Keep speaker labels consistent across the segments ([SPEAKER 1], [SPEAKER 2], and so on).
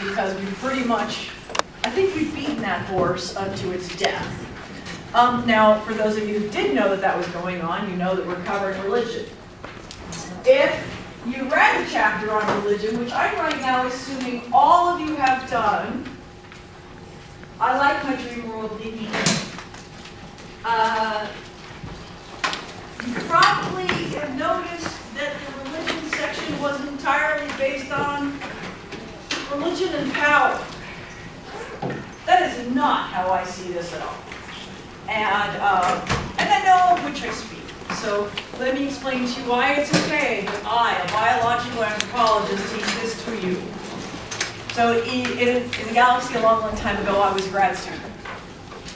[SPEAKER 1] because we pretty much, I think we've beaten that horse unto its death. Now, for those of you who did know that that was going on, you know that we're covering religion. If you read the chapter on religion, which I'm right now assuming all of you have done, I like my dream world thinking. You probably have noticed that the religion section was entirely based on religion and power. That is not how I see this at all. And I know of which I speak. So let me explain to you why it's okay that I, a biological anthropologist, teach this to you. So in the galaxy a long, long time ago, I was a grad student.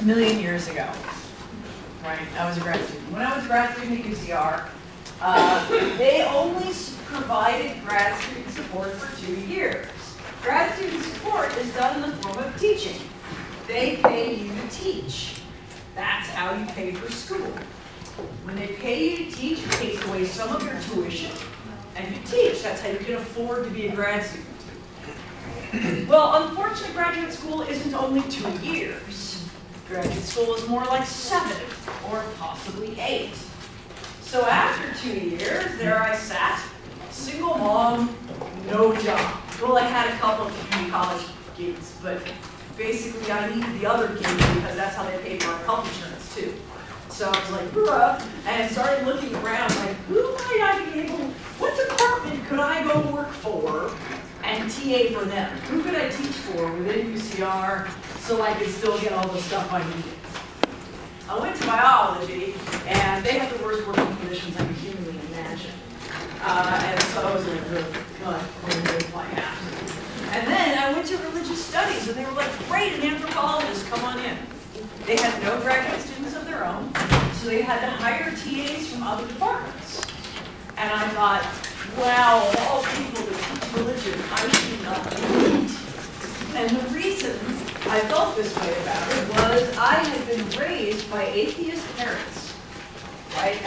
[SPEAKER 1] A million years ago. Right? I was a grad student. When I was a grad student at UCR, they only provided grad student support for 2 years. Grad student support is done in the form of teaching. They pay you to teach. That's how you pay for school. When they pay you to teach, it takes away some of your tuition, and you teach. That's how you can afford to be a grad student. Well, unfortunately, graduate school isn't only 2 years. Graduate school is more like 7 or possibly 8. So after 2 years, there I sat, single mom, no job. Well, I had a couple of community college gigs, but basically I needed the other gig because that's how they paid for our health insurance too. So I was like, bruh, and started looking around like, who might I be able, what department could I go work for and TA for them? Who could I teach for within UCR so I could still get all the stuff I needed? I went to biology, and they have the worst working conditions I could humanly imagine. And so I was like, God, I'm going to do my ass. And then I went to religious studies, and they were like, great, an anthropologist, come on in. They had no graduate students of their own, so they had to hire TAs from other departments. And I thought, wow, of all people that teach religion, I should not be it. And the reason I felt this way about it was I had been raised by atheist parents, right?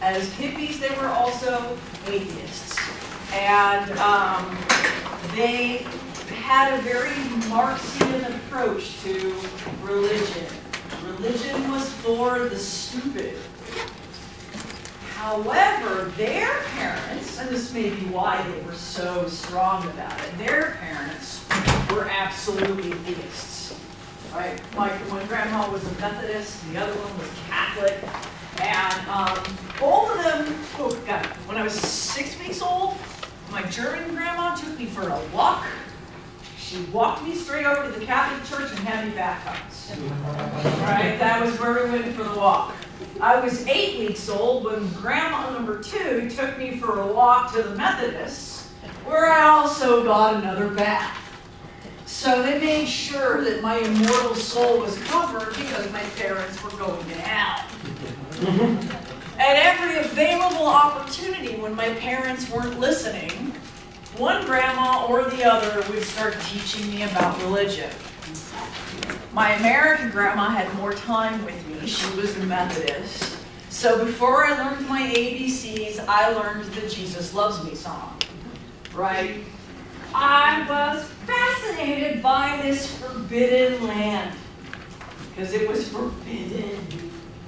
[SPEAKER 1] As hippies, they were also atheists. And they had a very Marxian approach to religion. Religion was for the stupid. However, their parents, and this may be why they were so strong about it, their parents were absolutely theists. Right? Like one grandma was a Methodist, the other one was Catholic, and both of them, oh God, when I was 6 weeks old, my German grandma took me for a walk. She walked me straight over to the Catholic Church and had me baptized. Right? That was where we went for the walk. I was 8 weeks old when grandma number 2 took me for a walk to the Methodists, where I also got another bath. So they made sure that my immortal soul was covered because my parents were going to hell. At every available opportunity when my parents weren't listening, one grandma or the other would start teaching me about religion. My American grandma had more time with me. She was the Methodist. So before I learned my ABCs, I learned the Jesus Loves Me song. Right? I was fascinated by this forbidden land because it was forbidden.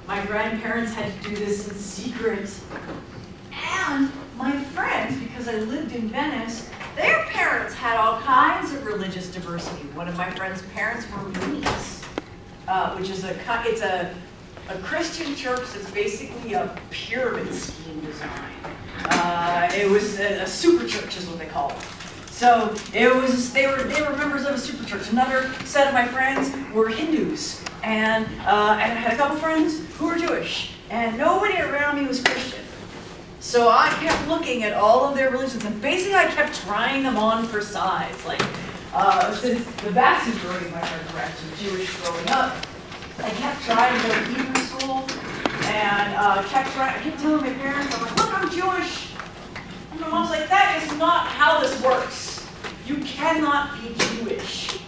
[SPEAKER 1] My grandparents had to do this in secret. And my friends, because I lived in Venice, their parents had all kinds of religious diversity. One of my friend's parents were Moonies, which is a Christian church that's basically a pyramid scheme design. It was a super church is what they call it. So they were members of a super church. Another set of my friends were Hindus, and I had a couple friends who were Jewish, and nobody around me was Christian. So I kept looking at all of their religions, and basically I kept trying them on for size. Like, since the vast majority of my friends were actually Jewish growing up, I kept trying to go to Hebrew school, and I kept telling my parents, I'm like, look, I'm Jewish. And my mom's like, that is not how this works. You cannot be Jewish.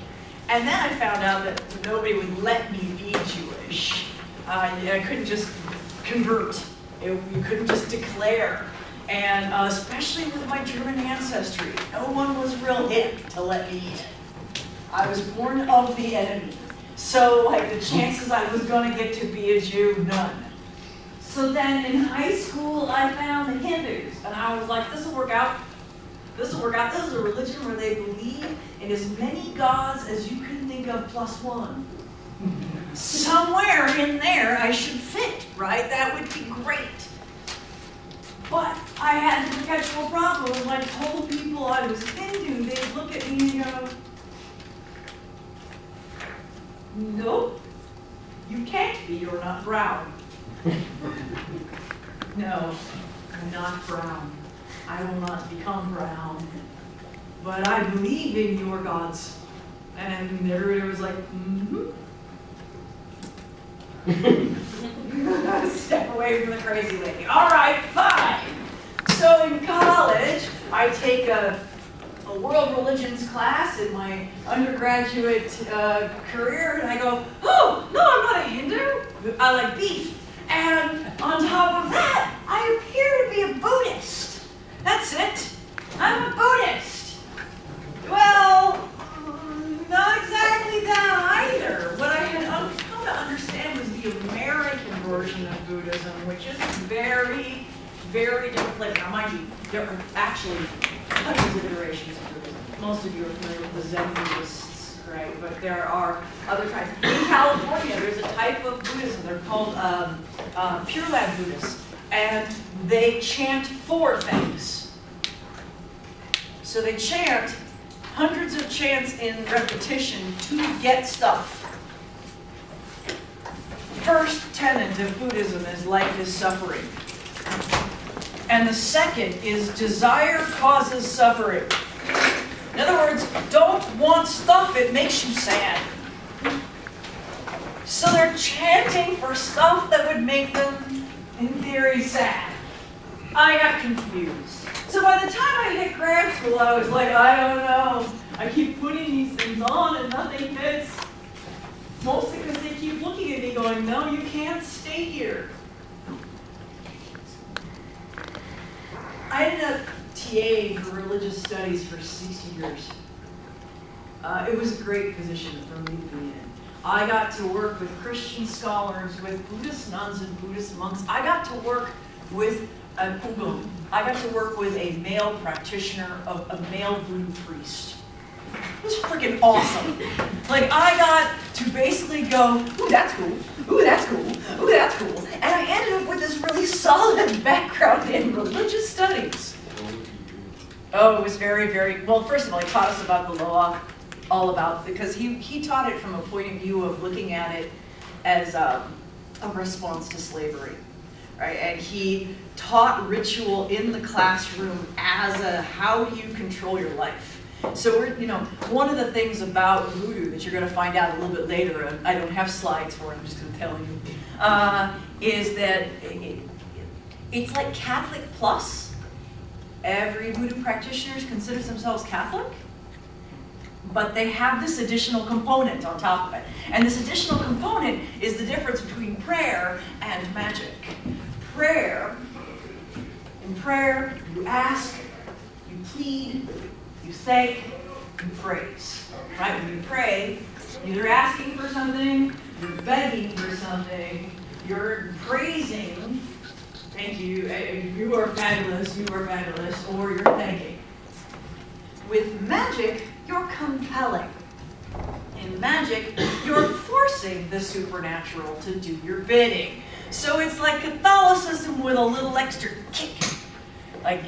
[SPEAKER 1] And then I found out that nobody would let me be Jewish. I couldn't just convert. You couldn't just declare. And especially with my German ancestry, no one was real hip to let me in. I was born of the enemy. So like the chances I was going to get to be a Jew, none. So then in high school, I found the Hindus, and I was like, this will work out. This will work out. This is a religion where they believe in as many gods as you can think of plus one. Somewhere in there I should fit, right? That would be great. But I had the perpetual problem. When I told people I was Hindu, they'd look at me and go, nope, you can't be, you're not brown. No, I'm not brown. I will not become brown. But I believe in your gods. And everybody was like, mm-hmm. Step away from the crazy lady. All right, fine. So in college, I take a world religions class in my undergraduate career, and I go, oh, no, I'm not a Hindu. I like beef. And on top of that, I appear to be a Buddhist. That's it. I'm a Buddhist. Well, not exactly that either. What I had come to understand was the American version of Buddhism, which is very, very different flavor. Now, mind you, there are actually hundreds of iterations of Buddhism. Most of you are familiar with the Zen Buddhists, right? But there are other types. In California, there's a type of Buddhism. They're called Pure Land Buddhists. And they chant 4 things. So they chant hundreds of chants in repetition to get stuff. First tenet of Buddhism is life is suffering. And the second is desire causes suffering. In other words, don't want stuff, it makes you sad. So they're chanting for stuff that would make them, in theory, sad. I got confused. So by the time I hit grad school, I was like, I don't know. I keep putting these things on and nothing fits. Mostly because they keep looking at me going, no, you can't stay here. I ended up TAing for religious studies for 60 years. It was a great position for me to be in. I got to work with Christian scholars, with Buddhist nuns and Buddhist monks. I got to work with an Ugum. I got to work with a male practitioner, a male voodoo priest. It was freaking awesome. Like, I got to basically go, ooh, that's cool. Ooh, that's cool. Ooh, that's cool. And I ended up with this really solid background in religious studies. Oh, it was very, very, well, first of all, he taught us about the law, all about, because he taught it from a point of view of looking at it as a response to slavery. Right? And he taught ritual in the classroom as a how do you control your life. So we're, one of the things about voodoo that you're going to find out a little bit later, and I don't have slides for it, I'm just going to tell you, is that it's like Catholic plus. Every voodoo practitioner considers themselves Catholic, but they have this additional component on top of it. And this additional component is the difference between prayer and magic. In prayer, you ask, you plead, you thank, you praise. Right? When you pray, you're asking for something, you're begging for something, you're praising, thank you, you are fabulous, or you're thanking. With magic, you're compelling. In magic, you're forcing the supernatural to do your bidding. So it's like Catholicism with a little extra kick. Like,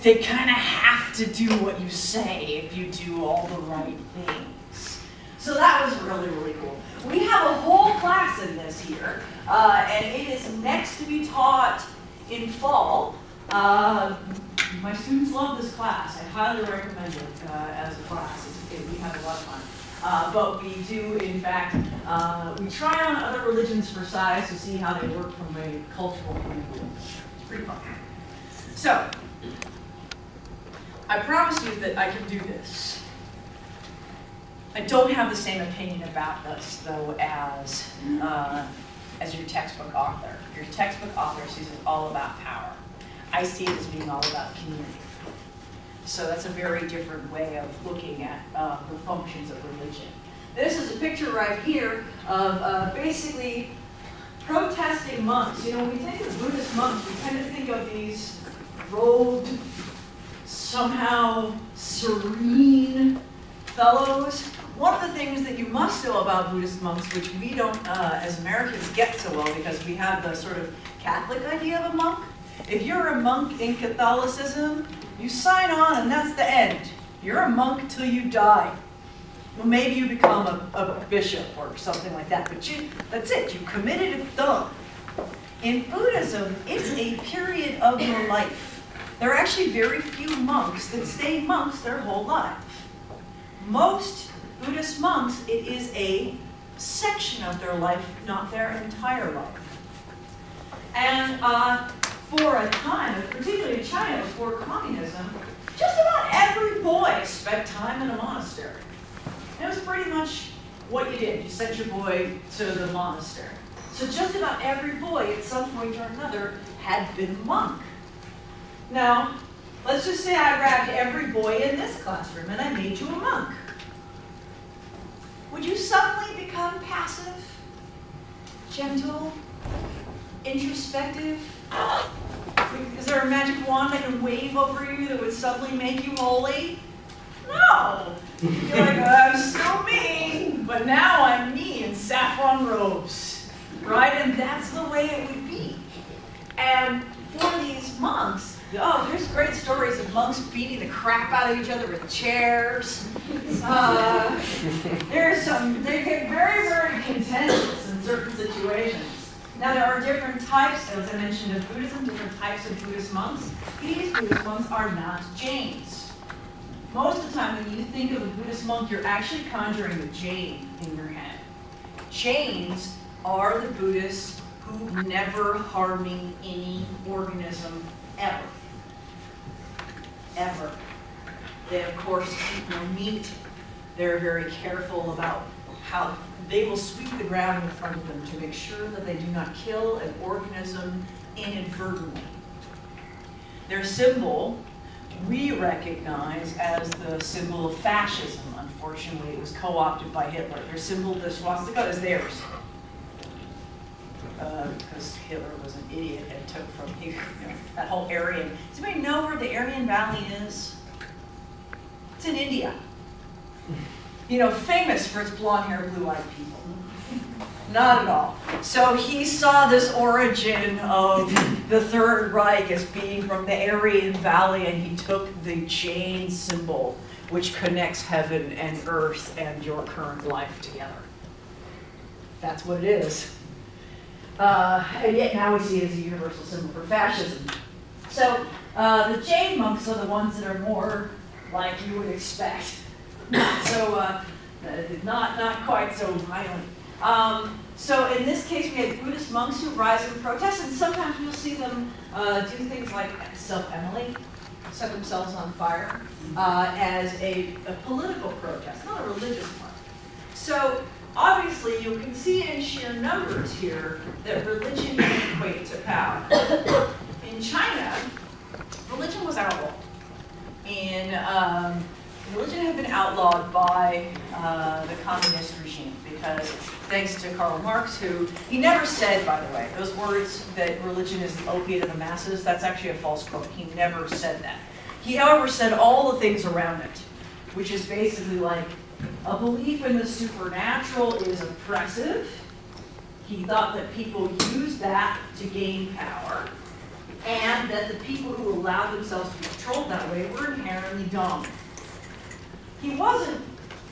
[SPEAKER 1] they kind of have to do what you say if you do all the right things. So that was really, really cool. We have a whole class in this here, and it is next to be taught in fall. My students love this class. I highly recommend it as a class. We have a lot of fun. But we do, in fact, we try on other religions for size to see how they work from a cultural point of view. It's pretty fun. So, I promise you that I can do this. I don't have the same opinion about this, though, as your textbook author. Your textbook author sees it all about power. I see it as being all about community. So that's a very different way of looking at the functions of religion. This is a picture right here of basically protesting monks. You know, when we think of Buddhist monks, we tend to think of these robed, somehow serene fellows. One of the things that you must know about Buddhist monks, which we don't, as Americans, get so well because we have the sort of Catholic idea of a monk. If you're a monk in Catholicism, you sign on and that's the end. You're a monk till you die. Well, maybe you become a bishop or something like that, but that's it. You committed, it's done. In Buddhism, it's a period of your life. There are actually very few monks that stay monks their whole life. Most Buddhist monks, it is a section of their life, not their entire life. And for a time, particularly in China before communism, just about every boy spent time in a monastery. It was pretty much what you did. You sent your boy to the monastery. So just about every boy at some point or another had been a monk. Now, let's just say I grabbed every boy in this classroom and I made you a monk. Would you suddenly become passive, gentle, introspective? Is there a magic wand that can wave over you that would suddenly make you holy? No. You'd be like, oh, I'm still me, but now I'm me in saffron robes, right? And that's the way it would be. And for these monks, oh, there's great stories of monks beating the crap out of each other with chairs. They get very, very contentious in certain situations. Now there are different types, as I mentioned, of Buddhism, different types of Buddhist monks. These Buddhist monks are not Jains. Most of the time when you think of a Buddhist monk, you're actually conjuring a Jain in your head. Jains are the Buddhists who never harming any organism ever. Ever. They, of course, eat no meat. They're very careful about how they will sweep the ground in front of them to make sure that they do not kill an organism inadvertently. Their symbol we recognize as the symbol of fascism. Unfortunately, it was co-opted by Hitler. Their symbol, the swastika, is theirs. Because Hitler was an idiot and took from that whole Aryan. Does anybody know where the Aryan Valley is? It's in India. You know, famous for its blonde-haired, blue-eyed people. Not at all. So he saw this origin of the Third Reich as being from the Aryan Valley, and he took the Jain symbol, which connects heaven and earth and your current life together. That's what it is. And yet now we see it as a universal symbol for fascism. So the Jain monks are the ones that are more like you would expect. So not quite so violent. So in this case, we had Buddhist monks who rise in protest, and sometimes we'll see them do things like self-immolate, set themselves on fire, as a political protest, not a religious one. So obviously, you can see in sheer numbers here that religion can equate to power. In China, religion was outlawed. Religion had been outlawed by the communist regime because, thanks to Karl Marx, he never said, by the way, those words that religion is the opiate of the masses, that's actually a false quote. He never said that. He, however, said all the things around it, which is basically like, a belief in the supernatural is oppressive. He thought that people used that to gain power, and that the people who allowed themselves to be controlled that way were inherently dumb. He wasn't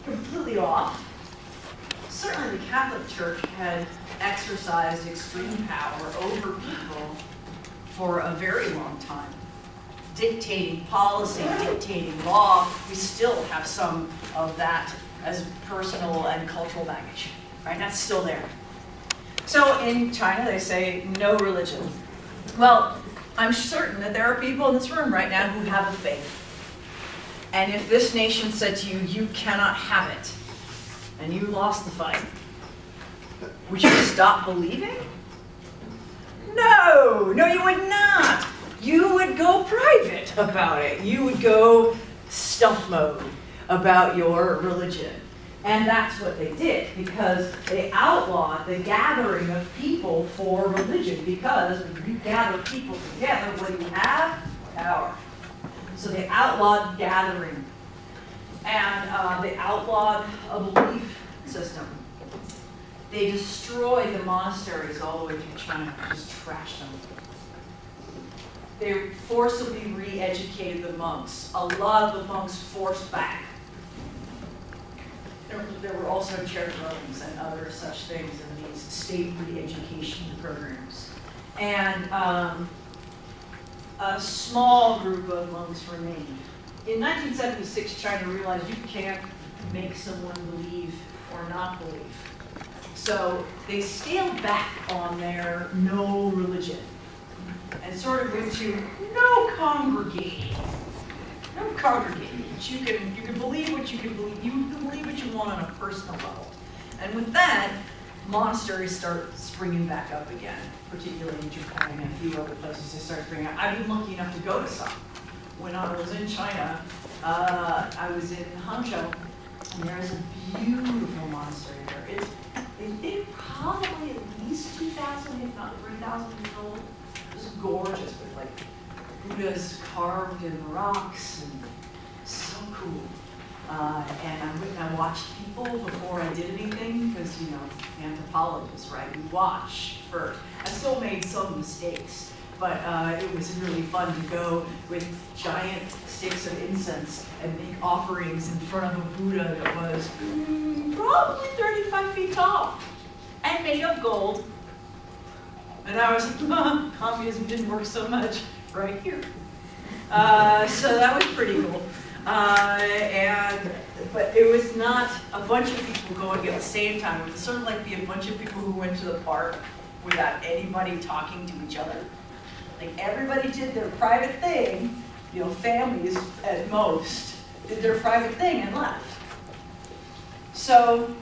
[SPEAKER 1] completely off. Certainly the Catholic Church had exercised extreme power over people for a very long time. Dictating policy, dictating law, we still have some of that as personal and cultural baggage, right? That's still there. So in China, they say no religion. Well, I'm certain that there are people in this room right now who have a faith. And if this nation said to you, you cannot have it, and you lost the fight, would you stop believing? No, you would not. You would go private about it. You would go stump mode about your religion. And that's what they did, because they outlawed the gathering of people for religion, because when you gather people together, what do you have? Power. So they outlawed gathering. And they outlawed a belief system. They destroyed the monasteries all the way through China, just trashed them. They forcibly re-educated the monks. A lot of the monks forced back. There were also charitable and other such things in these state re-education programs. And a small group of monks remained. In 1976, China realized you can't make someone believe or not believe. So they scaled back on their no religion and sort of went to no congregating. No congregating. You can believe what you can believe. You can believe what you want on a personal level. And with that, monasteries start springing back up again, particularly in Japan and a few other places they start springing up. I've been lucky enough to go to some. When I was in China, I was in Hangzhou, and there is a beautiful monastery there. It's probably at least 2,000, if not 3,000 years old. It was gorgeous, with like Buddhas carved in the rocks, and so cool. And I went and I watched people before I did anything, because, you know, anthropologists, right? We watch first. I still made some mistakes, but it was really fun to go with giant sticks of incense and make offerings in front of a Buddha that was probably 35 feet tall and made of gold. And I was like, communism didn't work so much right here. So that was pretty cool. But it was not a bunch of people going at the same time. It was sort of like a bunch of people who went to the park without anybody talking to each other. Like, everybody did their private thing, you know, families at most did their private thing and left. So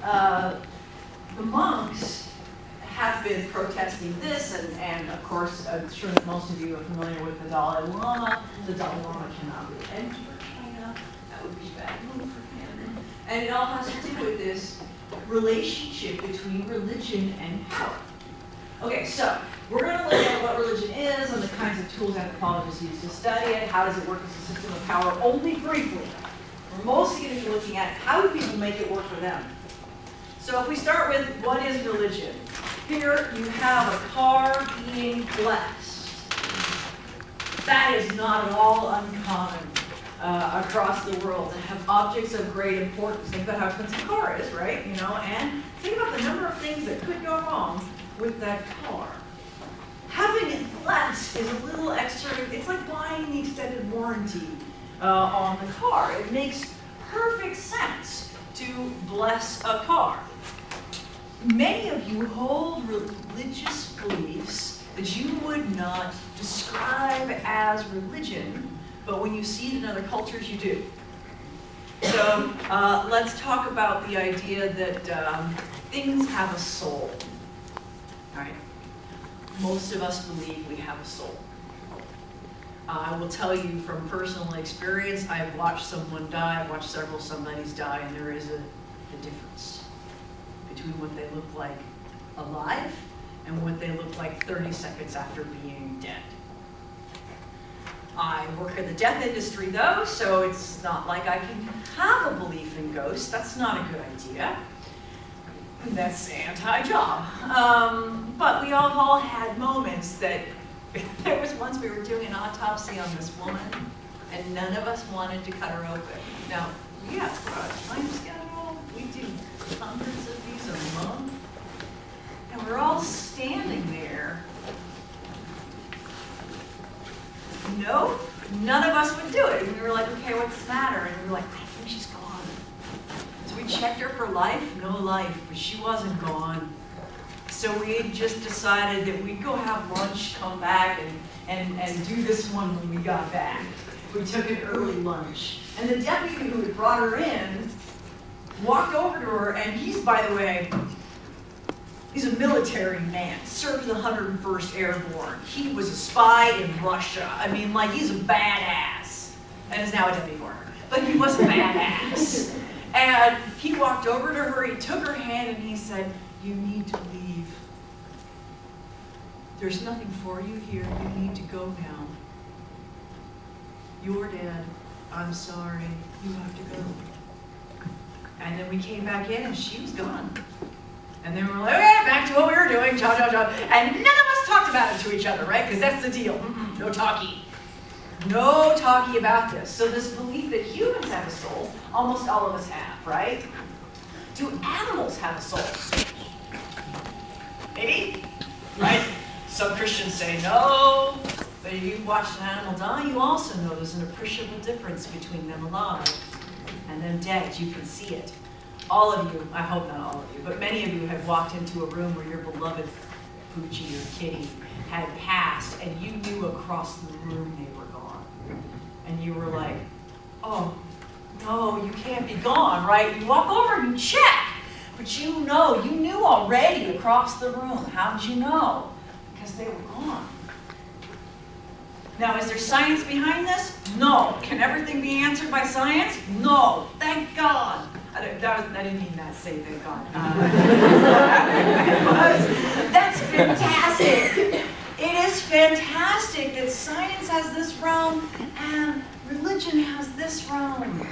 [SPEAKER 1] the monks have been protesting this, and of course, I'm sure that most of you are familiar with the Dalai Lama. The Dalai Lama cannot re-enter China. That would be a bad move for him. And it all has to do with this relationship between religion and power. Okay, so we're going to look at what religion is and the kinds of tools anthropologists use to study it. How does it work as a system of power? Only briefly. We're mostly going to be looking at how do people make it work for them. So if we start with what is religion? Here you have a car being blessed. That is not at all uncommon across the world to have objects of great importance. Think about how expensive a car is, right? You know, and think about the number of things that could go wrong with that car. Having it blessed is a little extra. It's like buying the extended warranty on the car. It makes perfect sense to bless a car. Many of you hold religious beliefs that you would not describe as religion, but when you see it in other cultures, you do. So let's talk about the idea that things have a soul. All right? Most of us believe we have a soul. I will tell you from personal experience, I've watched someone die, I've watched several somebodies die, and there is a difference between what they look like alive and what they look like 30 seconds after being dead. I work in the death industry though, so it's not like I can have a belief in ghosts. That's not a good idea. That's anti-job. But we all had moments that, there was once we were doing an autopsy on this woman, and none of us wanted to cut her open. Now, yeah, time schedule, we do hundreds of these a month, and we're all standing there. No, none of us would do it. And we were like, okay, what's the matter? And we were like, I think she's gone. So we checked her for life, no life, but she wasn't gone. So we just decided that we'd go have lunch, come back, and do this one when we got back. We took an early lunch. And the deputy who had brought her in walked over to her, and he's, by the way, he's a military man, served the 101st Airborne. He was a spy in Russia. I mean, like, he's a badass. and is now a Debbie Warner. But he was a badass. And he walked over to her, he took her hand, and he said, "You need to leave. There's nothing for you here. You need to go now. You're dead. I'm sorry. You have to go." And then we came back in, and she was gone. And then we were like, okay, back to what we were doing, cha, cha, cha. And none of us talked about it to each other, right? Because that's the deal. No talkie. No talkie about this. So this belief that humans have a soul, almost all of us have, right? Do animals have a soul? Maybe, right? Some Christians say no, but if you watch an animal die, you also know there's an appreciable difference between them alive and them dead. You can see it. All of you, I hope not all of you, but many of you have walked into a room where your beloved Poochie or kitty had passed, and you knew across the room they were gone. And you were like, oh, no, you can't be gone, right? You walk over and you check, but you knew already across the room. How did you know? Because they were gone. Now, is there science behind this? No. Can everything be answered by science? No. Thank God. I didn't mean that, say thank God. That's fantastic. It is fantastic that science has this realm and religion has this realm,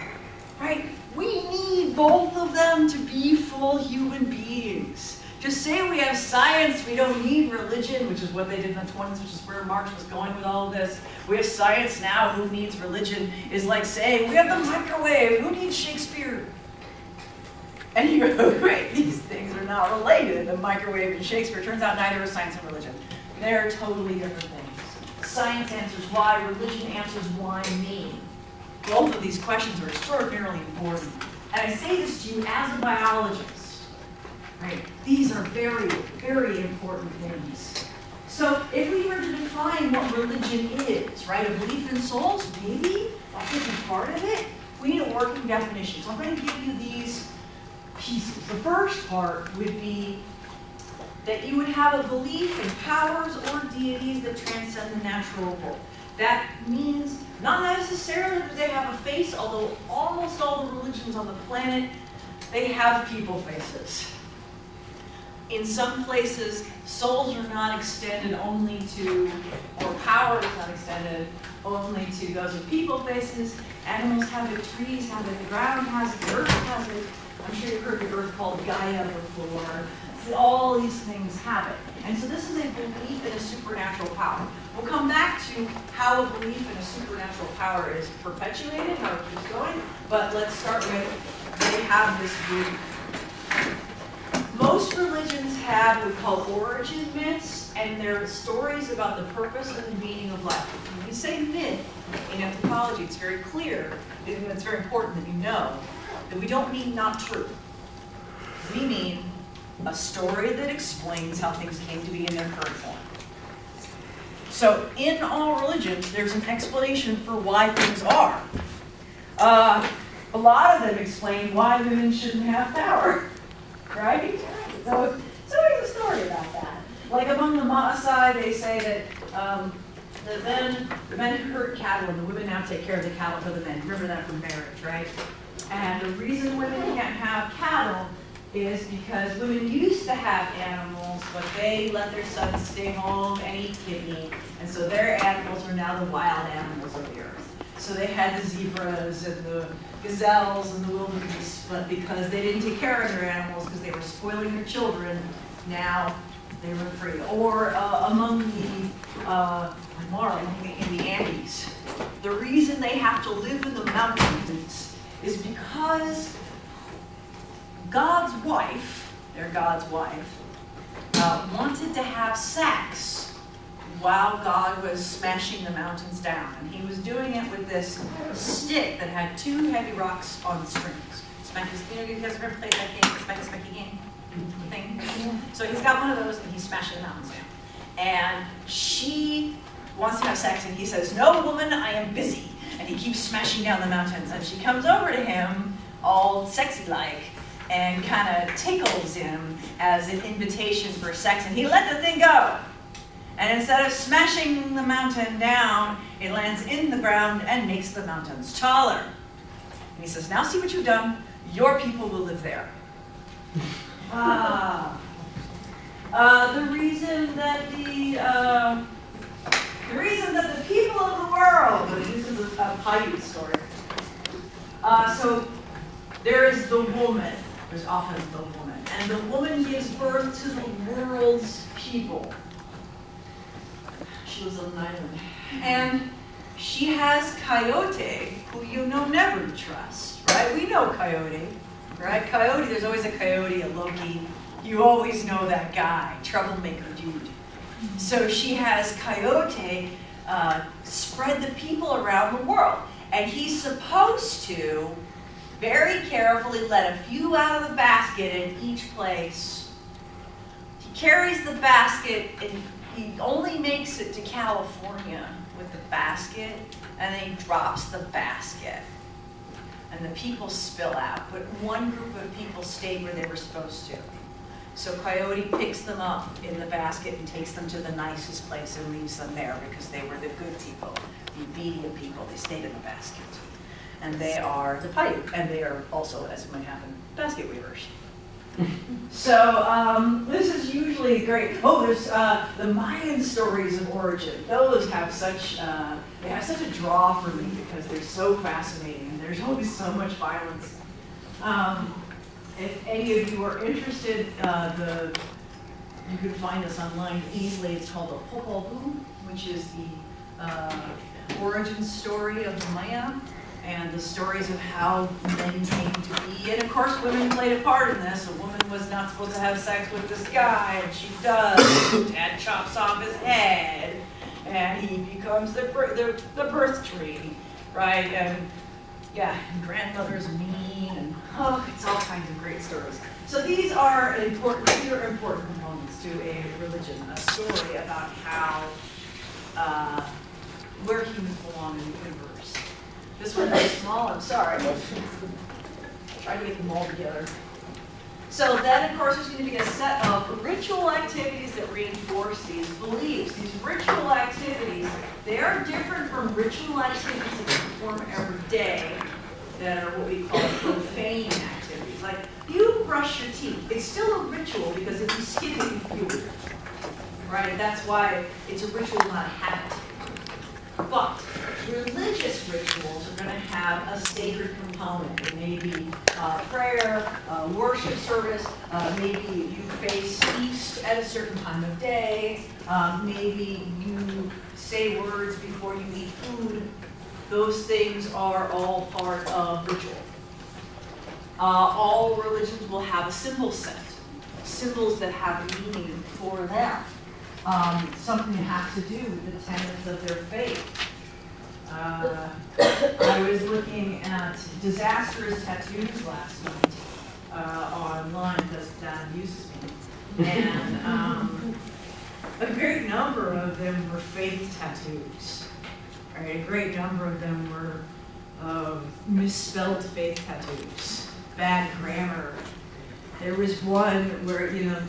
[SPEAKER 1] right? We need both of them to be full human beings. To say we have science, we don't need religion, which is what they did in the 20s, which is where Marx was going with all of this. We have science now, who needs religion, is like saying, we have the microwave, who needs Shakespeare? And you go, great, these things are not related. The microwave and Shakespeare. Turns out neither is science and religion. They're totally different things. Science answers why, religion answers why me. Both of these questions are extraordinarily important. And I say this to you as a biologist, right? These are very, very important things. So if we were to define what religion is, right, a belief in souls, maybe that could be part of it. We need a working definition. So I'm going to give you these pieces. The first part would be that you would have a belief in powers or deities that transcend the natural world. That means not necessarily that they have a face, although almost all the religions on the planet, they have people faces. In some places, souls are not extended only to, or power is not extended only to those with people faces. Animals have it, trees have it, the ground has it, the earth has it. I'm sure you've heard the earth called Gaia before. So all these things have it. And so this is a belief in a supernatural power. We'll come back to how a belief in a supernatural power is perpetuated, how it keeps going, but let's start with, they have this belief. Most religions have what we call origin myths, and they're stories about the purpose and the meaning of life. When we say myth in anthropology, it's very clear, and it's very important that you know, that we don't mean not true. We mean a story that explains how things came to be in their current form. So in all religions, there's an explanation for why things are. A lot of them explain why women shouldn't have power, right? So there's a story about that. Like among the Maasai, they say that the men herd cattle and the women now take care of the cattle for the men. Remember that from marriage, right? And the reason women can't have cattle is because women used to have animals, but they let their sons stay home and eat kidney, and so their animals are now the wild animals of the earth. So they had the zebras and the gazelles and the wildebeest, but because they didn't take care of their animals because they were spoiling their children, now they were free. Or among the in the Andes, the reason they have to live in the mountains is because God's wife, their God's wife, wanted to have sex while God was smashing the mountains down. And he was doing it with this stick that had two heavy rocks on strings. You guys ever played that game, Smacky game thing? So he's got one of those and he's smashing the mountains down. And she wants to have sex and he says, "No, woman, I am busy." And he keeps smashing down the mountains. And she comes over to him, all sexy-like, and kind of tickles him as an invitation for sex, and he let the thing go.
[SPEAKER 2] And instead of smashing the mountain down, it lands in the ground and makes the mountains taller. And he says, now see what you've done. Your people will live there. The reason that the people of the world, this is a Paiute story. So there is the woman. There's often the woman. And the woman gives birth to the world's people. She lives on an island. And she has Coyote, who you know never to trust, right? We know Coyote, right? Coyote, there's always a Coyote, a Loki. You always know that guy, troublemaker dude. So she has Coyote spread the people around the world. And he's supposed to very carefully let a few out of the basket in each place. He carries the basket and he only makes it to California with the basket, and then he drops the basket. And the people spill out, but one group of people stayed where they were supposed to. So Coyote picks them up in the basket and takes them to the nicest place and leaves them there because they were the good people, the obedient people. They stayed in the basket. And they are the Paiute, and they are also, as it might happen, basket weavers. So this is usually great. Oh, there's the Mayan stories of origin. Those have such they have such a draw for me because they're so fascinating, and there's always so much violence. If any of you are interested, you can find this online easily. It's called the Popol Vuh, which is the origin story of the Maya, and the stories of how men came to be. And of course, women played a part in this. A woman was not supposed to have sex with this guy, and she does. Dad chops off his head, and he becomes the birth tree, right? And yeah, and grandmother's mean, and oh, it's all kinds of great stories. So these are important components to a religion, a story about how, where humans belong in the universe. This one's very small, I'm sorry. Try to get them all together. So then, of course, there's going to be a set of ritual activities that reinforce these beliefs. These ritual activities, they are different from ritual activities that we perform every day that are what we call profane activities. Like, you brush your teeth. It's still a ritual because if you skip it, you feel it. Right? And that's why it's a ritual, not a habit. But religious rituals are going to have a sacred component. It may be prayer, worship service, maybe you face east at a certain time of day, maybe you say words before you eat food. Those things are all part of ritual. All religions will have a symbol set, symbols that have meaning for them. Something that has to do with the tenets of their faith. I was looking at disastrous tattoos last night online because Dad uses me. And a great number of them were faith tattoos. Right? A great number of them were misspelled faith tattoos, bad grammar. There was one where, you know,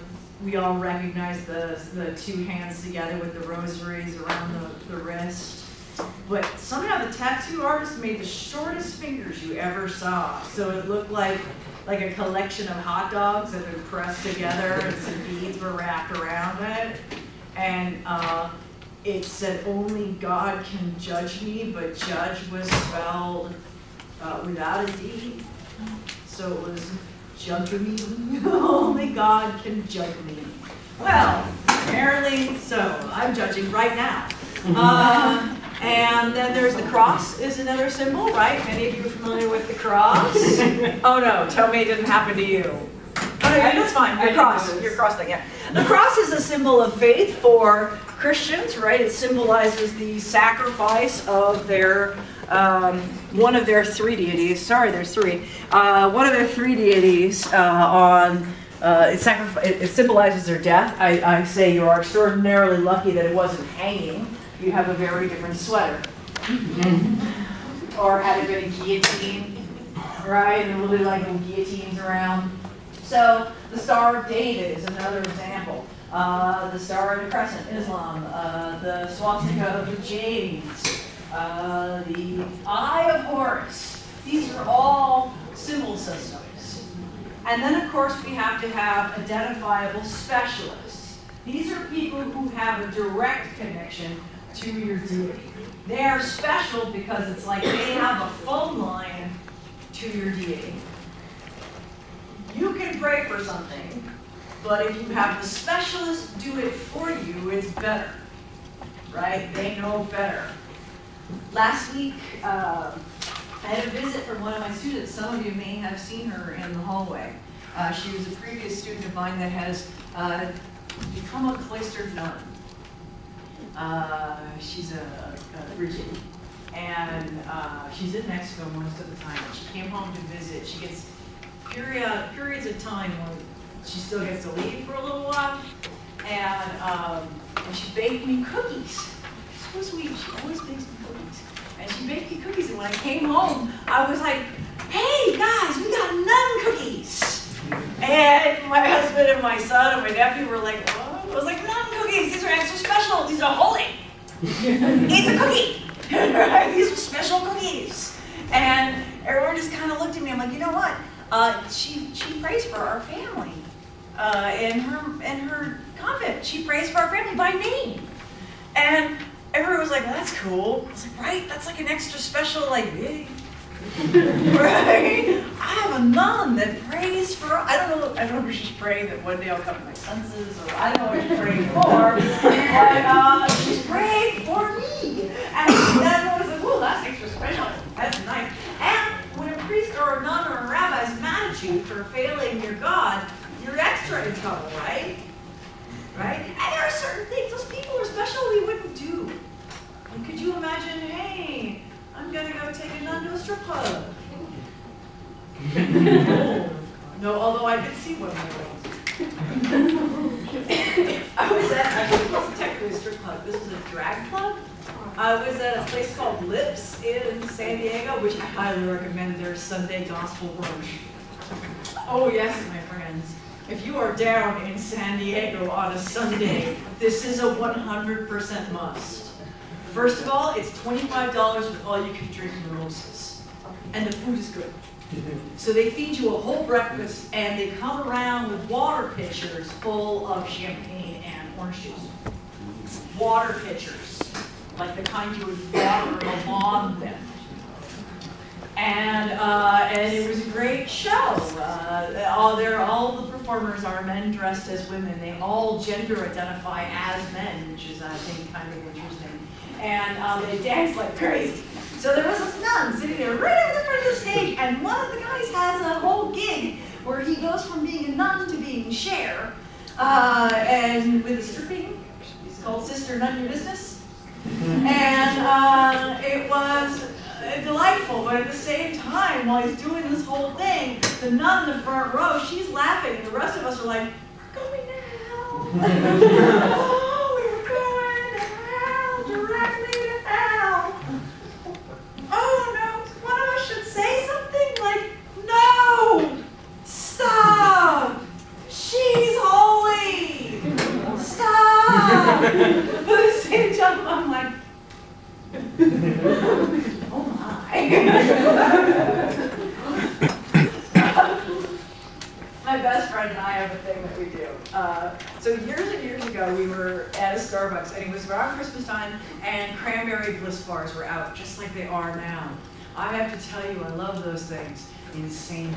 [SPEAKER 2] we all recognize the two hands together with the rosaries around the wrist. But somehow the tattoo artist made the shortest fingers you ever saw. So it looked like a collection of hot dogs that had been pressed together and some beads were wrapped around it. And it said, only God can judge me, but judge was spelled without a D. So it was judge me. Only God can judge me. Well, apparently so. I'm judging right now. And then there's the cross is another symbol, right? Many of you are familiar with the cross. Oh no, tell me it didn't happen to you. Oh no, that's fine. Your cross thing, yeah. The cross is a symbol of faith for Christians, right? It symbolizes the sacrifice of their one of their three deities. Sorry, there's three. One of their three deities it symbolizes their death. I say you are extraordinarily lucky that it wasn't hanging. You have a very different sweater. Or had it been a guillotine, right? And really like the guillotines around. So the Star of David is another example. The Star of the Crescent, Islam, the swastika of the Jains, the Eye of Horus. These are all symbol systems. And then, of course, we have to have identifiable specialists. These are people who have a direct connection to your deity. They are special because it's like they have a phone line to your deity. You can pray for something, but if you have the specialist do it for you, it's better, right? They know better. Last week, I had a visit from one of my students. Some of you may have seen her in the hallway. She was a previous student of mine that has become a cloistered nun. She's a Bridget, and she's in Mexico most of the time. She came home to visit. She gets periods of time when she still gets to leave for a little while, and she baked me cookies. So sweet. She always bakes me cookies, and she baked me cookies. And when I came home, I was like, "Hey guys, we got nun cookies!" And my husband and my son and my nephew were like, "What?" I was like, "Nun cookies. These are extra special. These are holy. Eat the cookie." Right? These are special cookies. And everyone just kind of looked at me. I'm like, you know what? She prays for our family in her convent. She prays for our family by name. And everyone was like, well, that's cool. I was like, right? That's like an extra special, like, hey. Right? I have a nun that prays for, I don't know if she's praying that one day I'll come to my senses, or I don't know what she's praying for, but she's praying for me. And everyone was like, oh, that's extra special. That's nice. And when a priest or a nun or a rabbi is mad at you for failing your God, you're extra in trouble, right? Right? And there are certain things, those people are special we wouldn't do. And could you imagine, hey, I'm going to go take a nun to a strip club? No, although I did see one of those. Actually, it wasn't technically a strip club. This was a drag club. I was at a place called Lips in San Diego, which I highly recommend their Sunday gospel brunch. Oh yes, my friends. If you are down in San Diego on a Sunday, this is a 100% must. First of all, it's $25 with all you can drink mimosas. And the food is good. So they feed you a whole breakfast, and they come around with water pitchers full of champagne and orange juice. Water pitchers, like the kind you would water a lawn with. And it was a great show. All the performers are men dressed as women. They all gender identify as men, which is, I think, kind of interesting. And they dance like crazy. So there was this nun sitting there right at the front of the stage, and one of the guys has a whole gig where he goes from being a nun to being Cher, and with a stripping. It's called Sister None Your Business. And it was delightful, but at the same time, while he's doing this whole thing, the nun in the front row, she's laughing, and the rest of us are like, we're going to hell. Oh, we're going to hell, directly to hell. Oh no, one of us should say something like, no, stop, she's holy, stop. But at the same time, I'm like, oh my best friend and I have a thing that we do. So years and years ago, we were at a Starbucks, and it was around Christmas time, and cranberry bliss bars were out, just like they are now. I have to tell you, I love those things insanely.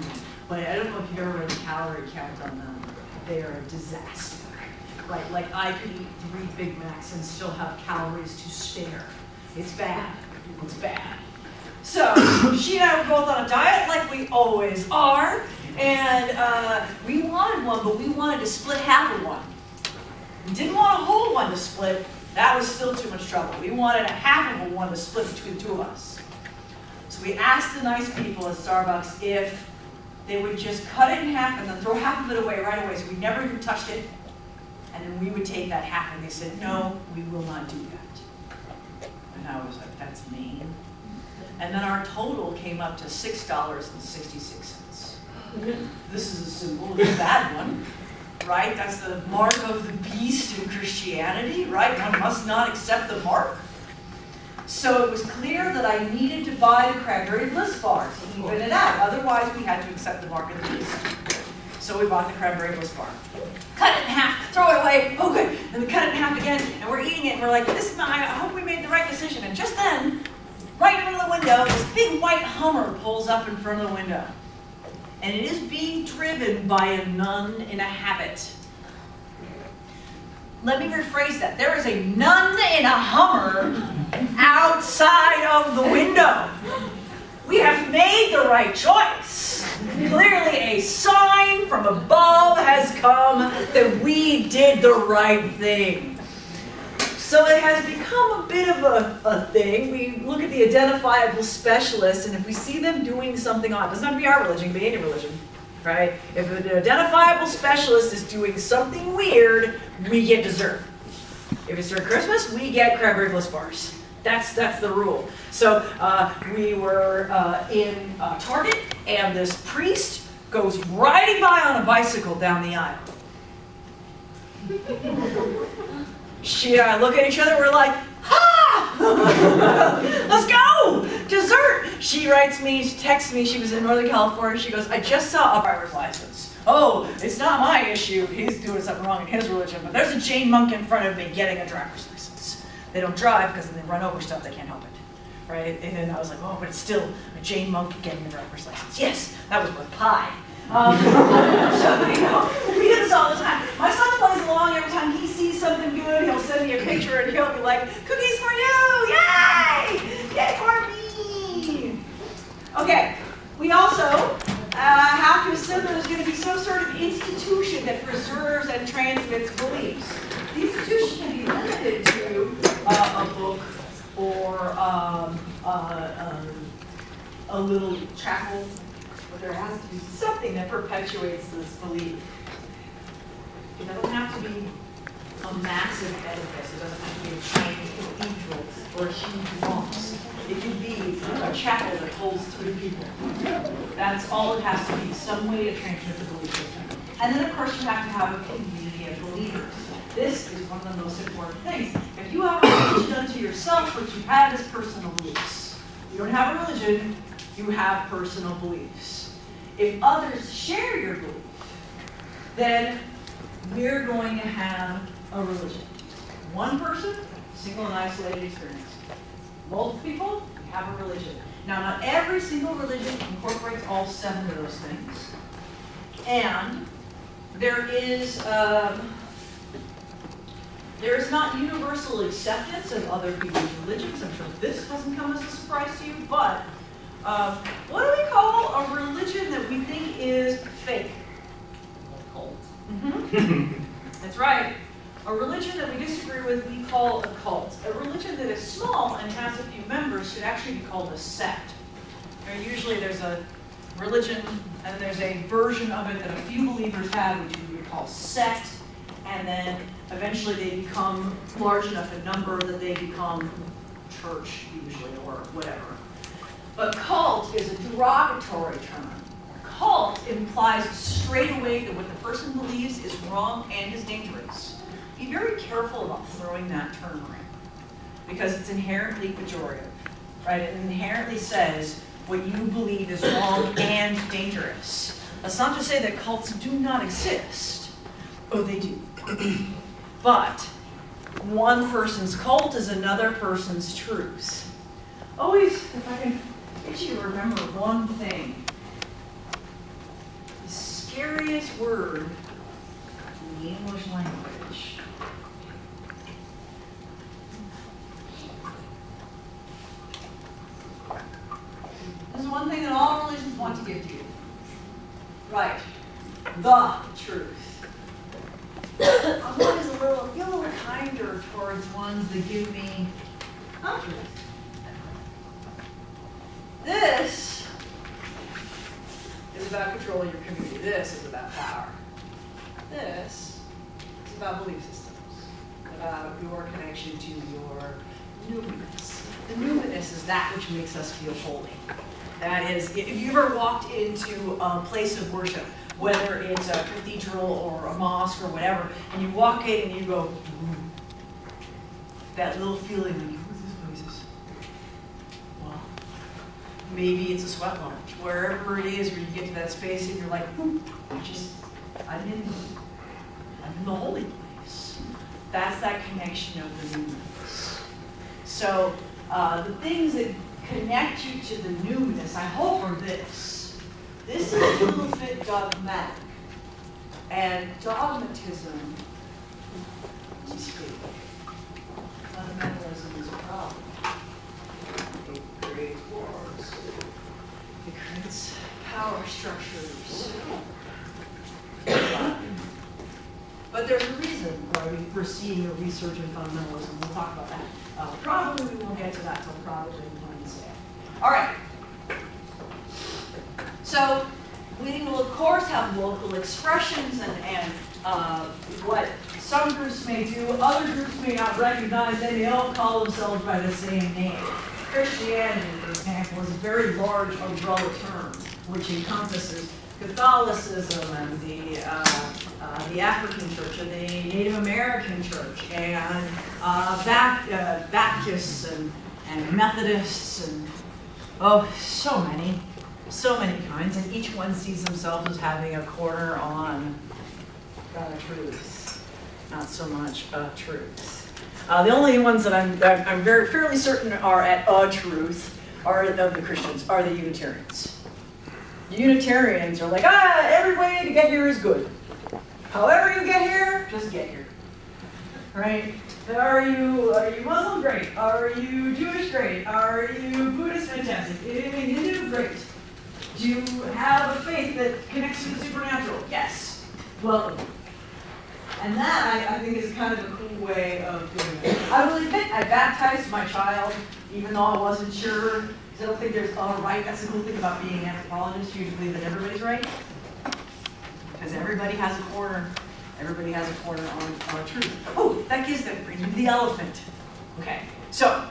[SPEAKER 2] But I don't know if you've ever read the calorie count on them. They are a disaster. Right? Like I could eat 3 Big Macs and still have calories to spare. It's bad. It's bad. So she and I were both on a diet like we always are, and we wanted one, but we wanted to split half of one. We didn't want a whole one to split. That was still too much trouble. We wanted a half of a one to split between the two of us. So we asked the nice people at Starbucks if they would just cut it in half and then throw half of it away right away, so we never even touched it, and then we would take that half, and they said, no, we will not do that. And I was like, that's mean. And then our total came up to $6.66.
[SPEAKER 1] This is a symbol, it's a bad one, right? That's the mark of the beast in Christianity, right? One must not accept the mark. So it was clear that I needed to buy the cranberry bliss bar to even it out. Otherwise, we had to accept the mark of the beast. So we bought the cranberry bliss bar. Cut it in half, throw it away, oh good. And we cut it in half again, and we're eating it, and we're like, I hope we made the right decision. And just then, right in front of the window, this big white Hummer pulls up in front of the window. And it is being driven by a nun in a habit. Let me rephrase that. There is a nun in a Hummer outside of the window. We have made the right choice. Clearly a sign from above has come that we did the right thing. So it has become a bit of a thing. We look at the identifiable specialists, and if we see them doing something odd, it doesn't have to be our religion, it can be any religion, right? If an identifiable specialist is doing something weird, we get dessert. If it's during Christmas, we get cranberry bliss bars. That's the rule. So we were in Target, and this priest goes riding by on a bicycle down the aisle. She and I look at each other, we're like, ha! Let's go! Dessert! She texts me, she was in Northern California, she goes, I just saw a driver's license. Oh, it's not my issue, he's doing something wrong in his religion, but there's a Jane monk in front of me getting a driver's license. They don't drive because then they run over stuff, they can't help it. Right? And then I was like, oh, but it's still a Jane monk getting a driver's license. Yes, that was worth pie. So, we do this all the time. My son plays along every time he sees something good, he'll send me a picture and he'll be like, cookies for you! Yay! Yay for me! Okay, we also have to assume there's going to be some sort of institution that preserves and transmits beliefs. The institution can be limited to a book or a little chapel. But there has to be something that perpetuates this belief. It doesn't have to be a massive edifice. It doesn't have to be a giant cathedral or a huge mosque. It can be a chapel that holds 3 people. That's all it has to be, some way to transmit the belief system. And then, of course, you have to have a community of believers. This is one of the most important things. If you have a religion unto yourself, what you have is personal beliefs. You don't have a religion, you have personal beliefs. If others share your belief, then we're going to have a religion. One person, single and isolated experience. Multiple people, we have a religion. Now, not every single religion incorporates all 7 of those things. And there is not universal acceptance of other people's religions. I'm sure this doesn't come as a surprise to you, but what do we call a religion that we think is fake? A cult. That's right. A religion that we disagree with, we call a cult. A religion that is small and has a few members should actually be called a sect. Usually there's a religion and there's a version of it that a few believers have, which we would call sect, and then eventually they become large enough in number that they become church, usually, or whatever. But cult is a derogatory term. Cult implies straight away that what the person believes is wrong and is dangerous. Be very careful about throwing that term around, because it's inherently pejorative, right? It inherently says what you believe is wrong and dangerous. That's not to say that cults do not exist. Oh, they do. But one person's cult is another person's truth. Always, if I can get you to remember one thing, the scariest word in the English language this is one thing that all religions want to give to you. Right. The truth. I'm always feel a little kinder towards ones that give me the truth. This is about controlling your community. This is about power. This is about belief systems, about your connection to your numinous. The numinous is that which makes us feel holy. That is, if you ever walked into a place of worship, whether it's a cathedral or a mosque or whatever, and you walk in and you go, ooh, that little feeling when you, who's this place is? Wow. Maybe it's a sweat lodge, wherever it is where you get to that space and you're like, ooh, I'm in the holy place. That's that connection of the newness. So the things that connect you to the newness, I hope, are this. This is a little bit dogmatic. And dogmatism, fundamentalism is a problem. It creates wars. It creates power structures. But there's a reason why we're seeing a resurgence in fundamentalism. We'll talk about that. Probably we won't get to that until probably Wednesday. All right. So we will, of course, have local expressions and what some groups may do, other groups may not recognize. They may all call themselves by the same name. Christianity, for example, is a very large umbrella term which encompasses Catholicism and the African church and the Native American church and Baptists and Methodists and so many kinds, and each one sees themselves as having a corner on truth, not so much truth. The only ones that I'm fairly certain are at truth are of the Christians are the Unitarians. Unitarians are like, every way to get here is good. However you get here, just get here. Right? Are you Muslim? Great. Are you Jewish? Great. Are you Buddhist? Fantastic. Hindu? Great. Do you have a faith that connects to the supernatural? Yes. Welcome. And that, I think, is kind of a cool way of doing it. I will admit, I baptized my child, even though I wasn't sure, because I don't think there's right. That's the cool thing about being an anthropologist. You believe that everybody's right. Because everybody has a corner. Everybody has a corner on truth. Oh, that brings me to the elephant. Okay, so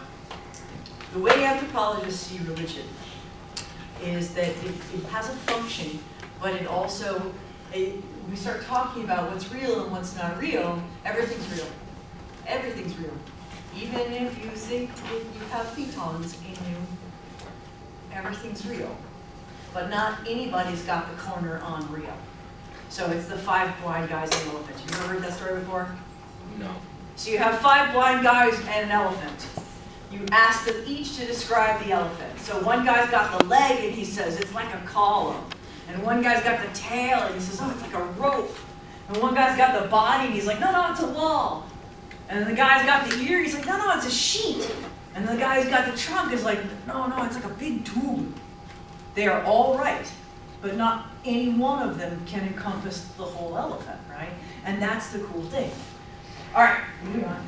[SPEAKER 1] the way anthropologists see religion is that it has a function, but it also, we start talking about what's real and what's not real. Everything's real. Everything's real. Even if you think that you have photons in you, everything's real. But not anybody's got the corner on real. So it's the 5 blind guys and an elephant. You ever heard that story before?
[SPEAKER 3] No.
[SPEAKER 1] So you have 5 blind guys and an elephant. You ask them each to describe the elephant. So one guy's got the leg and he says it's like a column. And one guy's got the tail and he says, oh, it's like a rope. And one guy's got the body and he's like, no, it's a wall. And the guy's got the ear, he's like, no, it's a sheet. And the guy's got the trunk is like, no, it's like a big tube. They are all right, but not any one of them can encompass the whole elephant, right? And that's the cool thing. All right, moving on.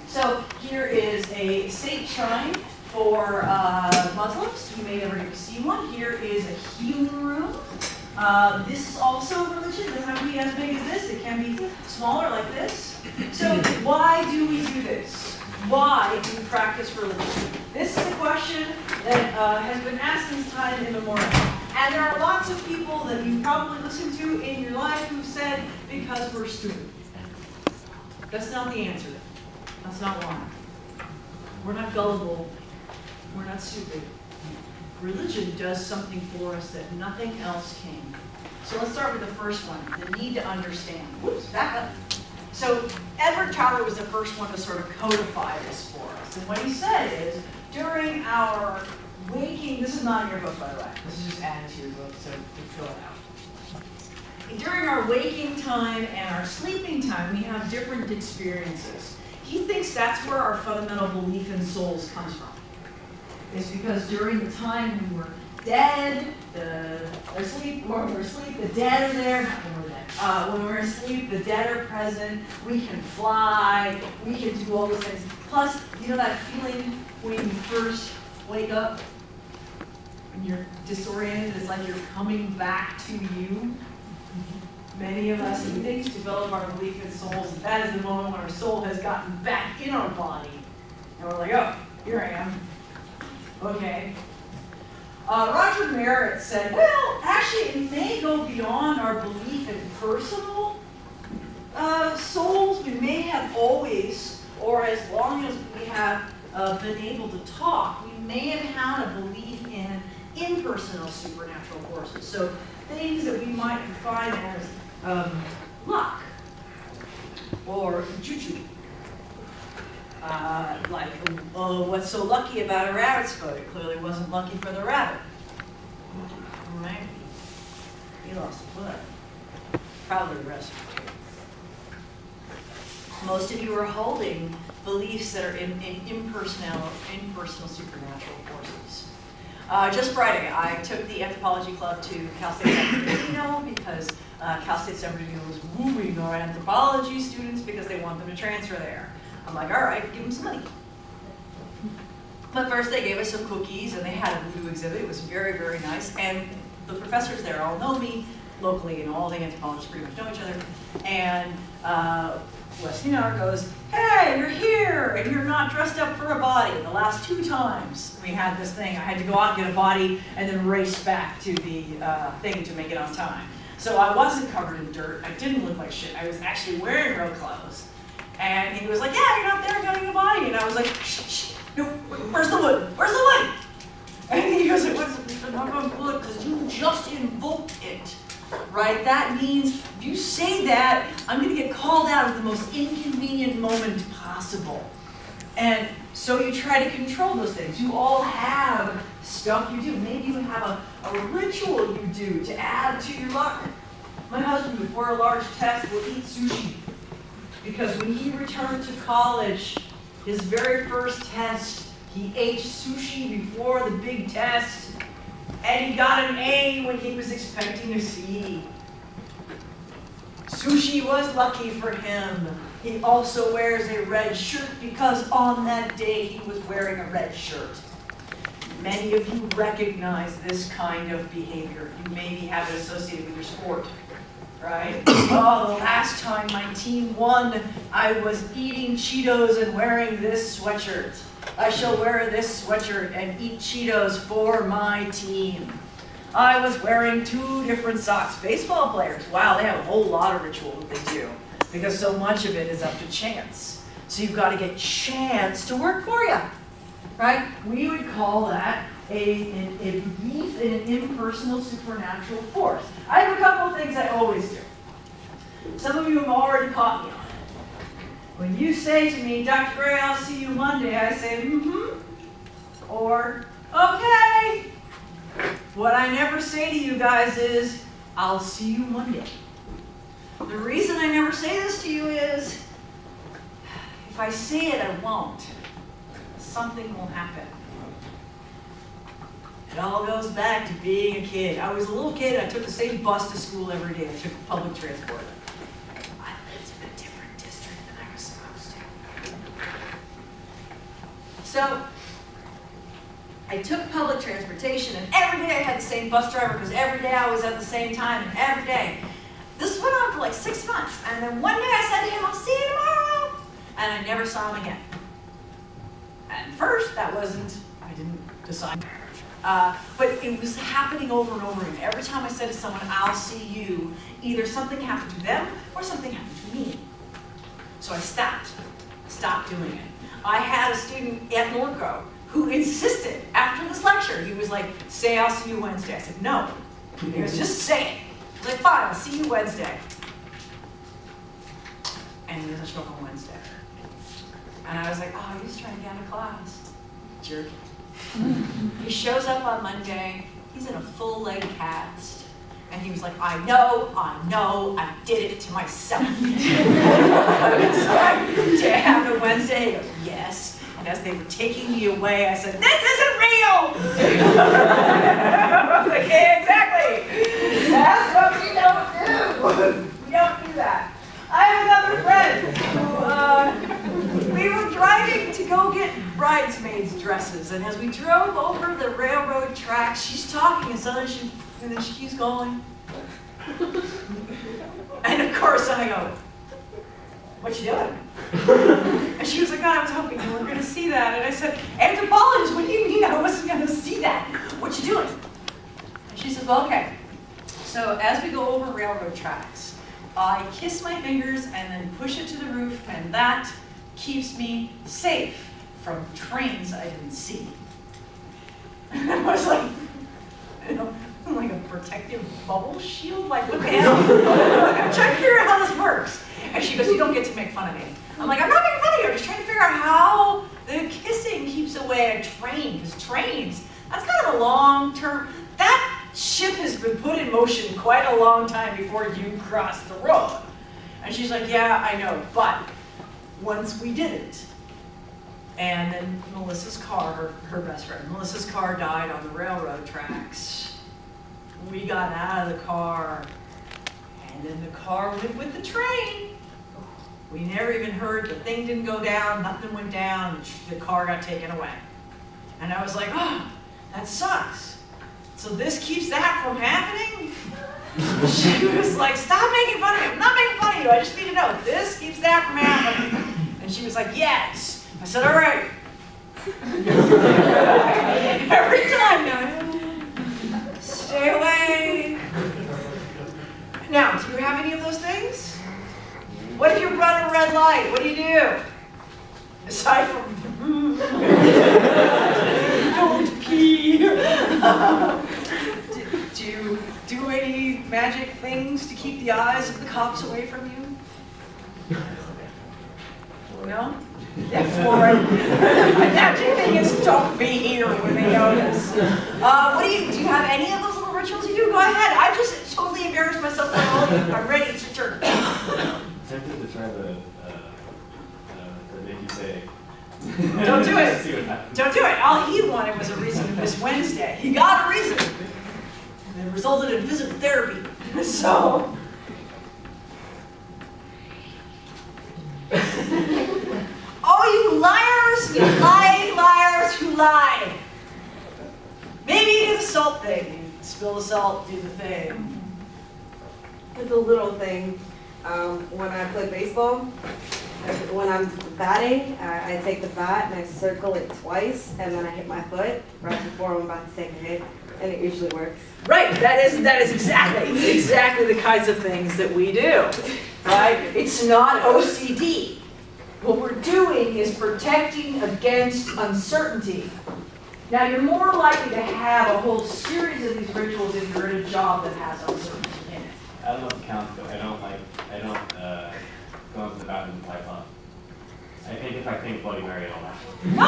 [SPEAKER 1] So here is a state shrine for Muslims. You may never see one. Here is a healing room. This is also a religion. It doesn't have to be as big as this. It can be smaller like this. So why do we do this? Why do we practice religion? This is a question that has been asked since time immemorial. And there are lots of people that you've probably listened to in your life who've said, because we're stupid. That's not the answer. That's not why. We're not gullible. We're not stupid. Religion does something for us that nothing else can. So let's start with the first one, the need to understand. Whoops, back up. So Edward Tauler was the first one to sort of codify this for us. And what he said is, during our waking, this is not in your book, by the way. This is just added to your book, so fill it out. During our waking time and our sleeping time, we have different experiences. He thinks that's where our fundamental belief in souls comes from. It's because during the time when we're dead, when we're asleep, the dead are there. Not when we're dead. When we're asleep, the dead are present. We can fly. We can do all those things. Plus, you know that feeling when you first wake up, when you're disoriented, it's like you're coming back to you. Many of us, in things develop our belief in souls. That is the moment when our soul has gotten back in our body. And we're like, oh, here I am. Okay. Roger Merritt said, well, actually, it may go beyond our belief in personal souls. We may have always, or as long as we have been able to talk, we may have had a belief in impersonal supernatural forces. So things that we might define as luck or juju. Like, oh, what's so lucky about a rabbit's foot? It clearly wasn't lucky for the rabbit. Right? He lost a foot. Probably the rest of it. Most of you are holding beliefs that are in impersonal supernatural forces. Just Friday, I took the Anthropology Club to Cal State San Bernardino because Cal State San Bernardino was wooing our anthropology students because they want them to transfer there. I'm like, all right, give them some money. But first they gave us some cookies and they had a voodoo exhibit. It was very, very nice. And the professors there all know me locally, and all the anthropologists pretty much know each other. And Wesley Nard goes, hey, you're here, and you're not dressed up for a body. The last 2 times we had this thing, I had to go out and get a body and then race back to the thing to make it on time. So I wasn't covered in dirt. I didn't look like shit. I was actually wearing real clothes. And he was like, yeah, you're not there getting a body. And I was like, shh, shh, no, where's the wood? Where's the wood? And he goes, I'm not going to wood because you just invoked it. Right? That means if you say that, I'm going to get called out at the most inconvenient moment possible. And so you try to control those things. You all have stuff you do. Maybe you have a ritual you do to add to your luck. My husband, before a large test, will eat sushi. Because when he returned to college, his very first test, he ate sushi before the big test. And he got an A when he was expecting a C. Sushi was lucky for him. He also wears a red shirt because on that day he was wearing a red shirt. Many of you recognize this kind of behavior. You maybe have it associated with your sport, right? Oh, the last time my team won, I was eating Cheetos and wearing this sweatshirt. I shall wear this sweatshirt and eat Cheetos for my team. I was wearing 2 different socks. Baseball players, wow, they have a whole lot of ritual that they do because so much of it is up to chance. So you've got to get chance to work for you, right? We would call that a belief in an impersonal supernatural force. I have a couple of things I always do. Some of you have already caught me on it. When you say to me, Dr. Gray, I'll see you Monday, I say, mm-hmm, or, okay. What I never say to you guys is, I'll see you Monday. The reason I never say this to you is, if I say it, I won't. Something will happen. It all goes back to being a kid. I was a little kid, I took the same bus to school every day. I took public transport. I lived in a different district than I was supposed to. So, I took public transportation, and every day I had the same bus driver because every day I was at the same time, and every day. This went on for like 6 months, and then one day I said to him, I'll see you tomorrow, and I never saw him again. At first, I didn't decide. But it was happening over and over again. Every time I said to someone, I'll see you, either something happened to them or something happened to me. So I stopped doing it. I had a student at Norco who insisted after this lecture, he was like, say I'll see you Wednesday. I said, no. He was just say it. I was like, fine, I'll see you Wednesday. And he doesn't show up on Wednesday. And I was like, oh, he's trying to get out of class. Jerk. He shows up on Monday, he's in a full leg cast. And he was like, I know, I did it to myself. I was like, did it happen Wednesday? He goes, yes. And as they were taking me away, I said, this isn't real! I was like, yeah, exactly. That's what we don't do. We don't do that. I have another friend who, we were driving to go get bridesmaids' dresses. And as we drove over the railroad tracks, she's talking and suddenly and then she keeps going. And of course I go, what you doing? And she was like, God, I was hoping you weren't going to see that. And I said, Anthropologist, what do you mean I wasn't going to see that? what you doing? And she says, well, okay. So as we go over railroad tracks, I kiss my fingers and then push it to the roof, and that keeps me safe from trains I didn't see. And I was like, you know, like a protective bubble shield? Like, what the hell? I'm trying to figure out how this works. And she goes, you don't get to make fun of me. I'm like, I'm not making fun of you. I'm just trying to figure out how the kissing keeps away a train. Because trains, that's kind of a long term. That ship has been put in motion quite a long time before you crossed the road. And she's like, yeah, I know. But once we did it, and then Melissa's car, her best friend, Melissa's car died on the railroad tracks. We got out of the car, and then the car went with the train. We never even heard, the thing didn't go down, nothing went down, the car got taken away. And I was like, oh, that sucks. So this keeps that from happening? She was like, stop making fun of me. I'm not making fun of you. I just need to know, this keeps that from happening. And she was like, yes. I said, all right. Every time now, stay away. Now, do you have any of those things? What if you run a red light? What do you do? Aside from, don't pee. Do you do any magic things to keep the eyes of the cops away from you? No? Yeah, for my magic thing is don't be here when they notice. What do you have any of those little rituals you do? Go ahead. I just totally embarrassed myself by all of you. I'm ready. It's your turn.
[SPEAKER 3] Tempted to try the make you say.
[SPEAKER 1] Don't do it.
[SPEAKER 3] See what happens.
[SPEAKER 1] Don't do it. All he wanted was a reason to miss Wednesday. He got a reason. And it resulted in physical therapy. So. Oh, you liars! You lying liars who lie. Maybe you do the salt thing. You spill the salt, do the thing.
[SPEAKER 4] It's a little thing. When I play baseball, when I'm batting, I take the bat and I circle it twice, and then I hit my foot right before I'm about to take a hit, and it usually works.
[SPEAKER 1] Right, that is exactly the kinds of things that we do, right? It's not OCD. What we're doing is protecting against uncertainty. Now, you're more likely to have a whole series of these rituals if you're in a job that has uncertainty in it.
[SPEAKER 3] I don't know if it counts, but I don't go into the bathroom and type on. I think if I think Bloody Mary, it'll happen.
[SPEAKER 1] No,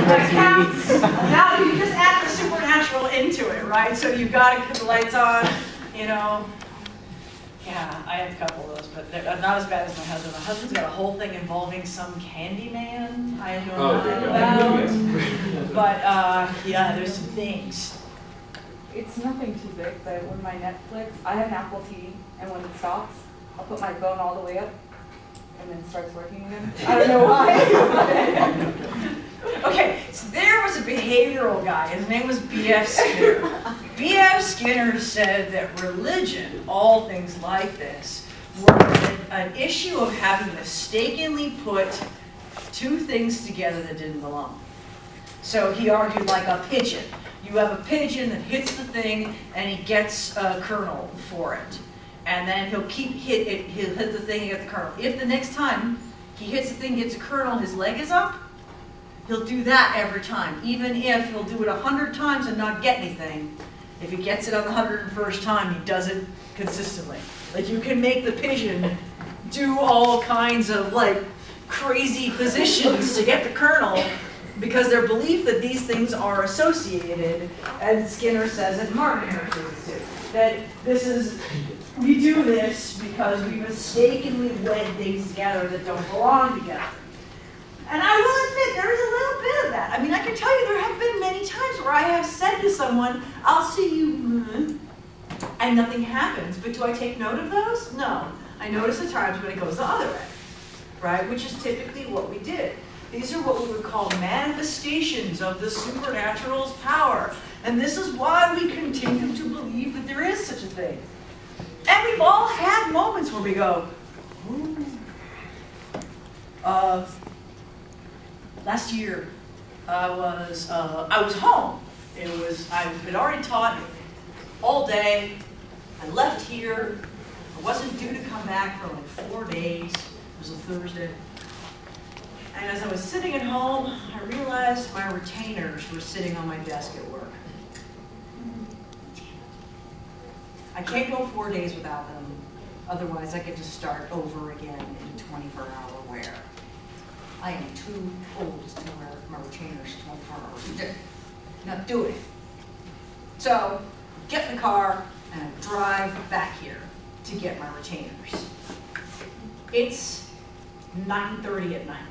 [SPEAKER 1] that counts. Now you just add the supernatural into it, right? So you've got to put the lights on, you know. Yeah, I have a couple of those, but they're not as bad as my husband. My husband's got a whole thing involving some candy man I know nothing about. But yeah, there's some things.
[SPEAKER 5] It's nothing too big, but when my Netflix, I have an Apple TV, and when it stops, I'll put my phone all the way up, and then it starts working again. I don't know why.
[SPEAKER 1] Okay, so there was a behavioral guy. His name was B.F. Skinner. B.F. Skinner said that religion, all things like this, were an issue of having mistakenly put two things together that didn't belong. So he argued like a pigeon. You have a pigeon that hits the thing, and he gets a kernel for it. And then he'll hit the thing and get the kernel. If the next time he hits the thing, gets a kernel, his leg is up, he'll do that every time. Even if he'll do it 100 times and not get anything, if he gets it on the 101st time, he does it consistently. Like, you can make the pigeon do all kinds of like crazy positions to get the kernel, because their belief that these things are associated, and Skinner says it, Martin Harris says it too, that this is, we do this because we mistakenly wed things together that don't belong together. And I will admit, there is a little bit of that. I mean, I can tell you there have been many times where I have said to someone, I'll see you, and nothing happens. But do I take note of those? No. I notice the times when it goes the other way, right? Which is typically what we did. These are what we would call manifestations of the supernatural's power. And this is why we continue to believe that there is such a thing. And we've all had moments where we go, ooh. Last year, I was home. I had already taught all day. I left here. I wasn't due to come back for like 4 days. It was a Thursday. And as I was sitting at home, I realized my retainers were sitting on my desk at work. I can't go 4 days without them. Otherwise, I get to start over again in 24-hour wear. I am too old to wear my retainers 24 hours a day. Not doing it. So, get in the car and I drive back here to get my retainers. It's 9:30 at night,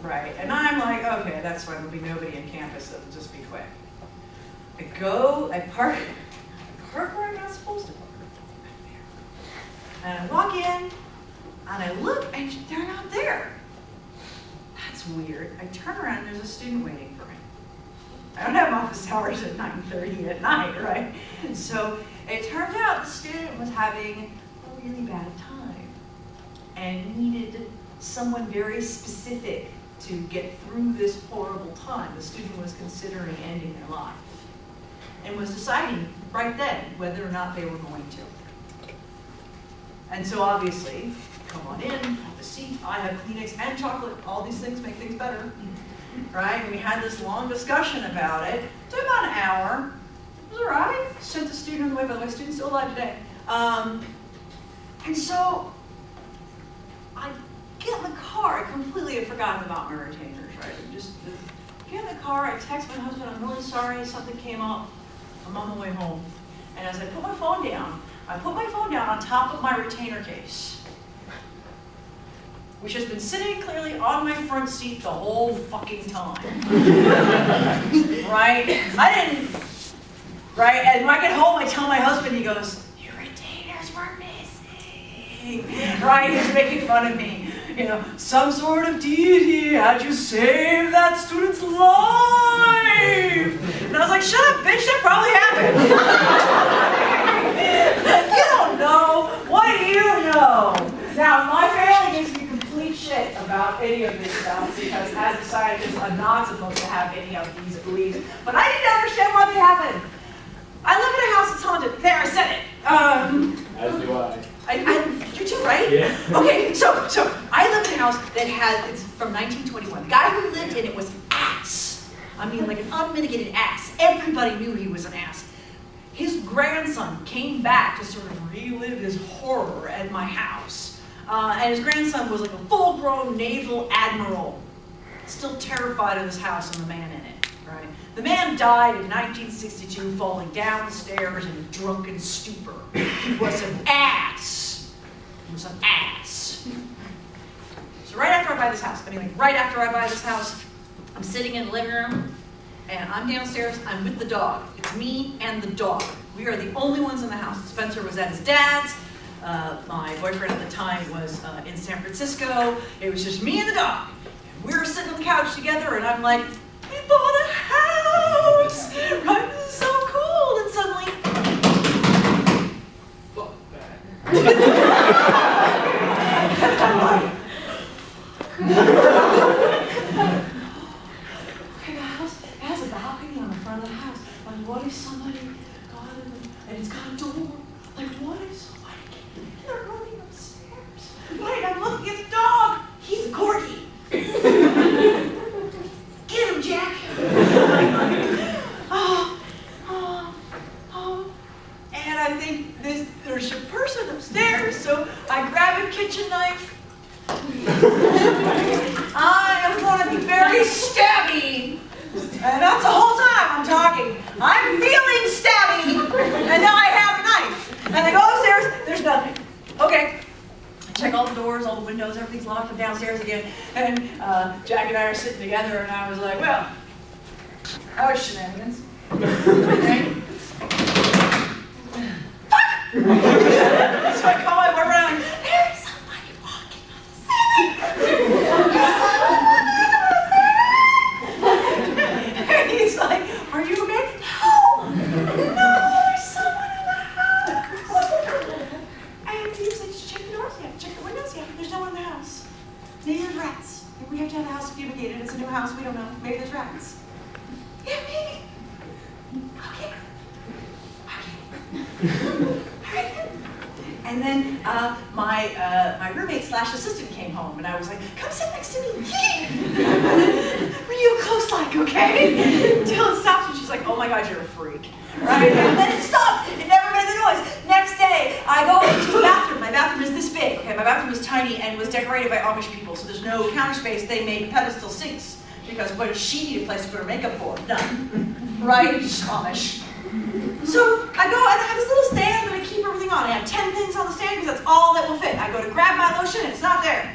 [SPEAKER 1] right? And I'm like, okay, that's fine. There'll be nobody in campus. It'll just be quick. I park where I'm not supposed to park. And I walk in, and I look, and they're not there. That's weird. I turn around, and there's a student waiting for me. I don't have office hours at 9:30 at night, right? So it turned out the student was having a really bad time and needed someone very specific to get through this horrible time. The student was considering ending their life and was deciding right then whether or not they were going to. And so obviously, come on in, have a seat, I have Kleenex and chocolate, all these things make things better, right? And we had this long discussion about it. It took about an hour. It was all right. Sent the student on the way, by the way, student's still alive today. And so I get in the car, I completely had forgotten about my retainers, right? Just get in the car, I text my husband, I'm really sorry, something came up, I'm on the way home. And as I put my phone down, I put my phone down on top of my retainer case, which has been sitting clearly on my front seat the whole fucking time. Right? I didn't, right? And when I get home, I tell my husband, he goes, your retainers were missing. Right? He's making fun of me. You know, some sort of deity had you save that student's life. And I was like, shut up, bitch, that probably happened. You don't know. What do you know? Now, my family gives me complete shit about any of this stuff because as a scientist, I'm not supposed to have any of these beliefs. But I didn't understand why they happened. I live in a house that's haunted. There, I said it.
[SPEAKER 3] As do I.
[SPEAKER 1] You too, right?
[SPEAKER 3] Yeah.
[SPEAKER 1] Okay, so I live in a house that it's from 1921. The guy who lived in it was ass. I mean, like an unmitigated ass. Everybody knew he was an ass. His grandson came back to sort of relive his horror at my house. And his grandson was like a full-grown naval admiral, still terrified of this house and the man in it, right? The man died in 1962, falling down the stairs in a drunken stupor. He was an ass. He was an ass. So right after I buy this house, I'm sitting in the living room, and I'm downstairs, I'm with the dog. It's me and the dog. We are the only ones in the house. Spencer was at his dad's. My boyfriend at the time was in San Francisco. It was just me and the dog. We were sitting on the couch together, and I'm like, we bought a house! Right? This is so cool! And suddenly, fuck that. And I'm like, okay, the house has a balcony on the front of the house. Like, what if somebody got in and it's got a door? Like, what if somebody came and they're running upstairs? Right, I'm looking at the dog. He's a corgi. Get him, Jack. And I think there's a person upstairs, so I grab a kitchen knife. I am going to be very stabby. And that's the whole time I'm talking. I'm feeling stabby. And now I have a knife. And I go upstairs, there's nothing. Okay. I check all the doors, all the windows, everything's locked. I'm downstairs again. And Jack and I are sitting together, and I was like, well, that was shenanigans. Okay. So I call my boyfriend, there's somebody walking on the ceiling. And he's like, are you okay? No, there's someone in the house. And he was like, check the doors, yeah, check the windows, yeah. There's no one in the house. Maybe there's rats. We have to have the house fumigated. It's a new house. house, we don't know. Maybe there's rats. Yeah, maybe. Okay. Okay. And then my roommate / assistant came home, and I was like, come sit next to me. Real close like, okay? Until it stops, and she's like, oh my God, you're a freak. Right? And then it stopped. It never made the noise. Next day, I go into the bathroom. My bathroom is this big. Okay, my bathroom is tiny and was decorated by Amish people, so there's no counter space. They made pedestal sinks because what does she need a place to put her makeup for? None. Right? Just Amish. So I go and I have this little stand that I keep everything on. I have 10 things on the stand because that's all that will fit. I go to grab my lotion and it's not there.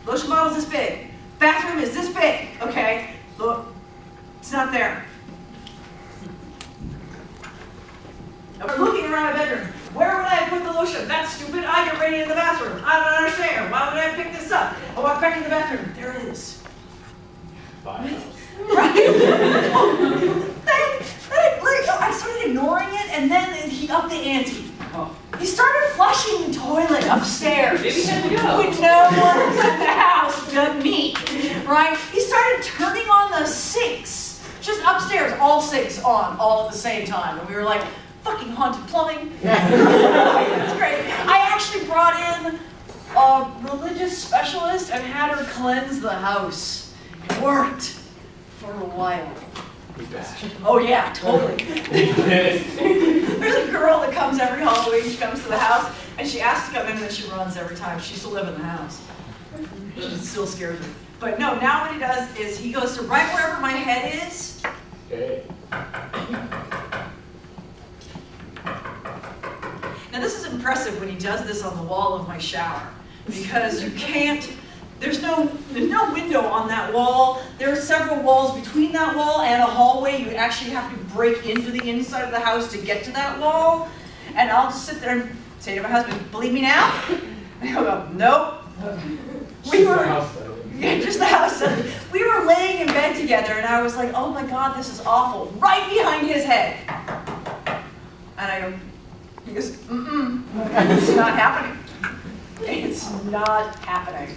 [SPEAKER 1] Lotion bottle's this big. Bathroom is this big. Okay, look, it's not there. I'm looking around my bedroom. Where would I have put the lotion? That's stupid. I get ready in the bathroom. I don't understand. Why would I have picked this up? I walk back in the bathroom. There it is.
[SPEAKER 3] Bye.
[SPEAKER 1] Right? I started ignoring it, and then he upped the ante. He started flushing the toilet upstairs.
[SPEAKER 3] Maybe he had to go.
[SPEAKER 1] With no one in the house but me. Right? He started turning on the sinks. Just upstairs, all sinks on, all at the same time. And we were like, fucking haunted plumbing. It's great. I actually brought in a religious specialist and had her cleanse the house. It worked for a while. Oh yeah, totally. There's a girl that comes every Halloween. She comes to the house and she asks to come in, and then she runs every time. She used to live in the house. It still scares me. But no, now what he does is he goes to right wherever my head is.
[SPEAKER 3] Okay.
[SPEAKER 1] Now this is impressive when he does this on the wall of my shower, because you can't, there's no window on that wall. There are several walls between that wall and a hallway. You actually have to break into the inside of the house to get to that wall. And I'll just sit there and say to my husband, believe me now? And he'll go, nope. Yeah, just the house. We were laying in bed together and I was like, oh my God, this is awful. Right behind his head. And I go, he goes, it's not happening. It's not happening.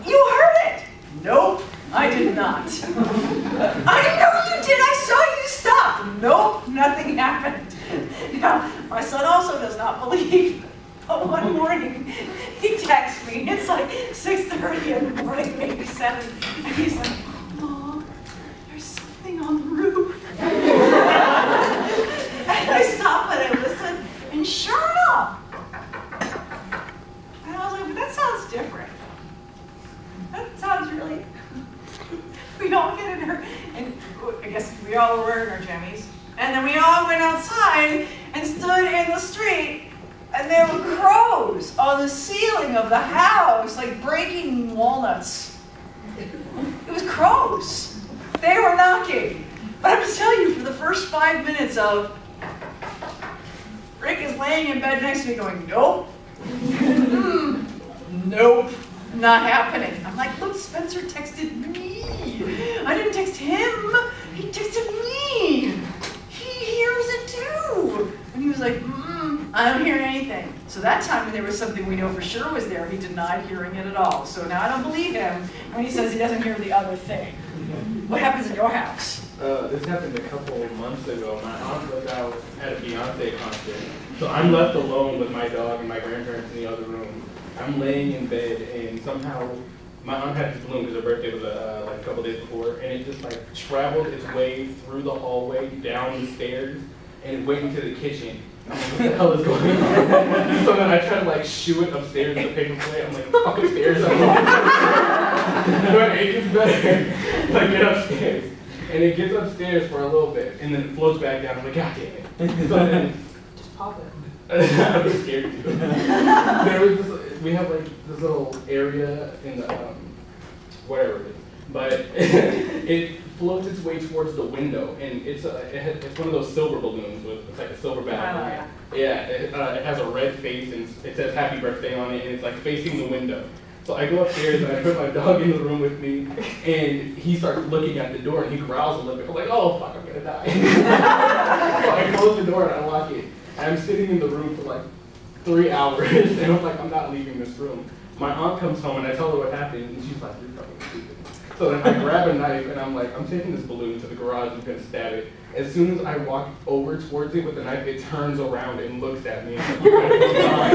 [SPEAKER 1] You heard it. Nope, I did not. I know you did. I saw you stop. Nope, nothing happened. Now, my son also does not believe. But one morning, he texts me. It's like 6:30 in the morning, maybe 7. And he's like, Mom, there's something on the roof. And I stop and I listen. And sure enough, and I was like, but that sounds different. That sounds really, we all get in our, and I guess we all were wearing our jammies. And then we all went outside and stood in the street, and there were crows on the ceiling of the house, like breaking walnuts. It was crows. They were knocking. But I'm just telling you, for the first 5 minutes of, Rick is laying in bed next to me going, nope. Nope. Not happening. I'm like, look, Spencer texted me. I didn't text him. He texted me. He hears it too. And he was like, I don't hear anything. So that time when there was something we know for sure was there, he denied hearing it at all. So now I don't believe him when he says he doesn't hear the other thing. What happens in your house?
[SPEAKER 6] This happened a couple of months ago. My aunt was out at a Beyonce concert. So I'm left alone with my dog and my grandparents in the other room. I'm laying in bed, and somehow my aunt had this balloon because her birthday was like a couple days before, and it just like traveled its way through the hallway, down the stairs, and went into the kitchen. I'm like, what the hell is going on? So then I try to like shoo it upstairs in the paper plate. I'm like, fuck upstairs. But it gets better. Like, get upstairs. And it gets upstairs for a little bit, and then it floats back down. I'm like, God damn it. So then,
[SPEAKER 1] Just pop it.
[SPEAKER 6] I was scared too. There was this, we have like this little area in the, whatever it is, but it floats its way towards the window, and it's one of those silver balloons with, it's like a silver back. Yeah, it has a red face, and it says happy birthday on it, and it's like facing the window. So I go upstairs and I put my dog in the room with me, and he starts looking at the door and he growls a little bit. I'm like, oh fuck, I'm gonna die. So I close the door and I lock it. And I'm sitting in the room for like 3 hours, and I'm like, I'm not leaving this room. My aunt comes home and I tell her what happened, and she's like, you're fucking stupid. So then I grab a knife and I'm like, I'm taking this balloon to the garage and gonna stab it. As soon as I walk over towards it with the knife, it turns around and looks at me. And I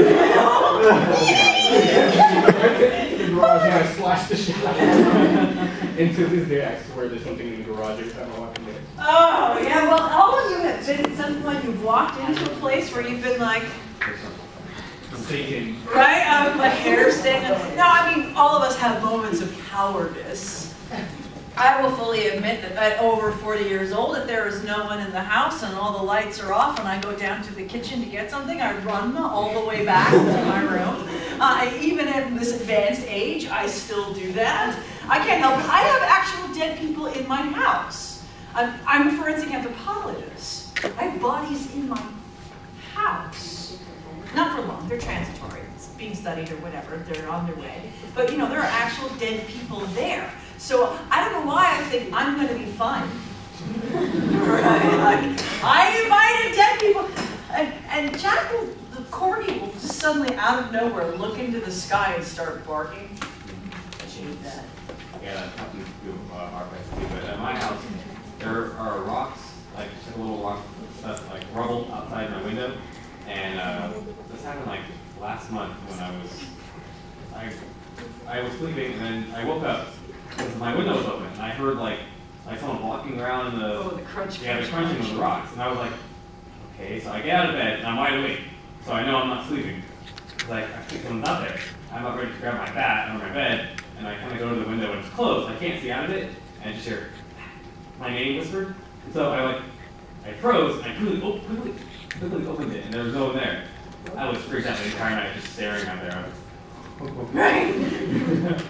[SPEAKER 6] take it to the garage and I slash the shit out of it. And to this day, I swear there's something in the garage every time I walk in there.
[SPEAKER 1] Oh, yeah, well, all of you have been at some point, you've walked into a place where you've been like,
[SPEAKER 3] Satan.
[SPEAKER 1] right, my hair standing up. No, I mean, all of us have moments of cowardice. I will fully admit that at over 40 years old, if there is no one in the house and all the lights are off and I go down to the kitchen to get something, I run all the way back to my room. Even at this advanced age, I still do that. I can't help it. I have actual dead people in my house. I'm a forensic anthropologist. I have bodies in my house. Not for long, they're transitory. It's being studied or whatever, they're on their way. But you know, there are actual dead people there. So I don't know why I think I'm gonna be fun. Right? Like, I invited dead people. And Jack will, the corgi will just suddenly out of nowhere look into the sky and start barking. I hate that.
[SPEAKER 3] Yeah, that happens to our place too. But at my house, there are rocks, like just a little rock stuff, like rubble outside my window. And this happened like last month when I was sleeping and then I woke up because my window was open and I heard like someone walking around
[SPEAKER 1] The crunch.
[SPEAKER 3] the crunching of the rocks. And I was like, okay, so I get out of bed and I'm wide awake. So I know I'm not sleeping. Like, I think someone's out there. I'm about ready to grab my bat under my bed and I kind of go to the window and it's closed. I can't see out of it and I just hear my name whispered. So I froze and I quickly opened it and there was no one there. I was freaked out the entire night just staring out there.
[SPEAKER 1] Right?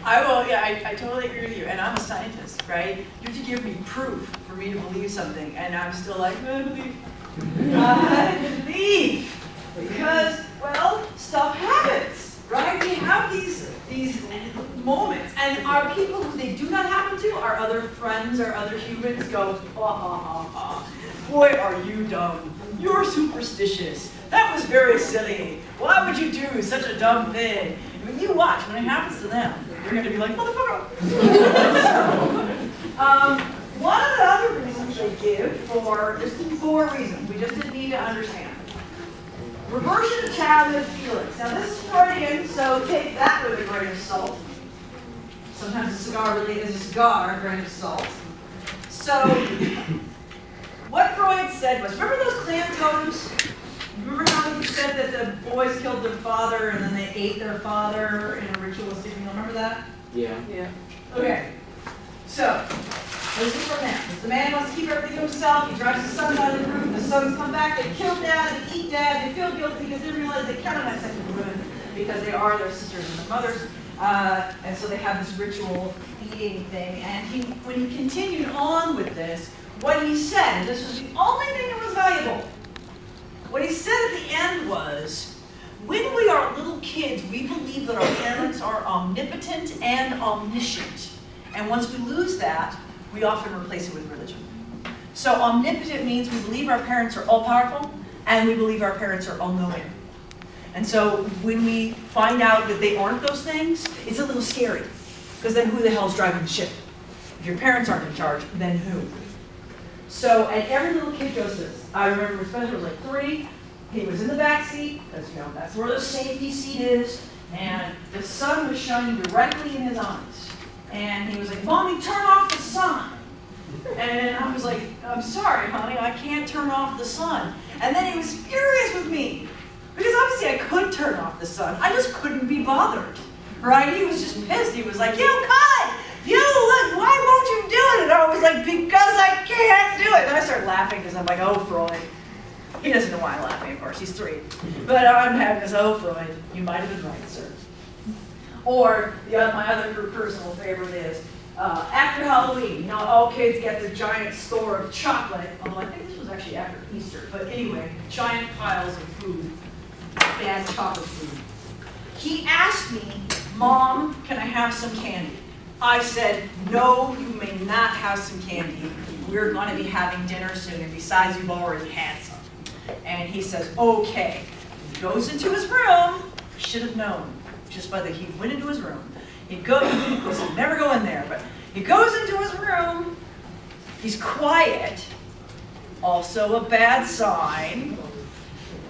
[SPEAKER 1] I totally agree with you. And I'm a scientist, right? You have to give me proof for me to believe something. And I'm still like, I believe. I believe. Because, well, stuff happens, right? We have these moments. And our people who they do not happen to, our other friends or other humans go, ha ha ha ha. Boy, are you dumb. You're superstitious. That was very silly. Why would you do such a dumb thing? When you watch, when it happens to them, you're going to be like, motherfucker. One of the other reasons they give for, there's 4 reasons. We just didn't need to understand. Reversion of childhood feelings. Now this is Freudian, so take that with a grain of salt. Sometimes a cigar really is a cigar, a grain of salt. So, what Freud said was, remember those clan totems? Remember how he said that the boys killed their father and then they ate their father in a ritualistic meal? Remember that?
[SPEAKER 6] Yeah.
[SPEAKER 5] Yeah.
[SPEAKER 1] Okay. So, this is from that. The man wants to keep everything to himself. He drives his sons out of the room. The sons come back. They kill dad. They eat dad. They feel guilty because they realize they cannot have sex with women because they are their sisters and their mothers. And so they have this ritual eating thing. And when he continued on with this, what he said, and this was the only thing that was valuable, what he said at the end was, when we are little kids, we believe that our parents are omnipotent and omniscient. And once we lose that, we often replace it with religion. So omnipotent means we believe our parents are all-powerful, and we believe our parents are all-knowing. And so when we find out that they aren't those things, it's a little scary. Because then who the hell's driving the ship? If your parents aren't in charge, then who? So, and every little kid goes this. I remember Spencer was like 3. He was in the back seat, because you know that's where the safety seat is, and the sun was shining directly in his eyes. And he was like, "Mommy, turn off the sun." And I was like, "I'm sorry, honey, I can't turn off the sun." And then he was furious with me, because obviously I could turn off the sun. I just couldn't be bothered, right? He was just pissed. He was like, "You could! Why won't you do it?" And I was like, "Because I can't do it." And I started laughing because I'm like, "Oh, Freud." He doesn't know why I'm laughing, of course. He's 3. But I'm having this, "Oh, Freud, you might have been right, sir." Or my other personal favorite is, after Halloween, you know, all kids get this giant store of chocolate, although I think this was actually after Easter. But anyway, giant piles of food, bad chocolate food. He asked me, "Mom, can I have some candy?" I said, "No, you may not have some candy. We're going to be having dinner soon, and besides, you've already had some." And he says, "Okay." He goes into his room. Should have known, just by the he went into his room. He'd never go in there, but He goes into his room, he's quiet, also a bad sign,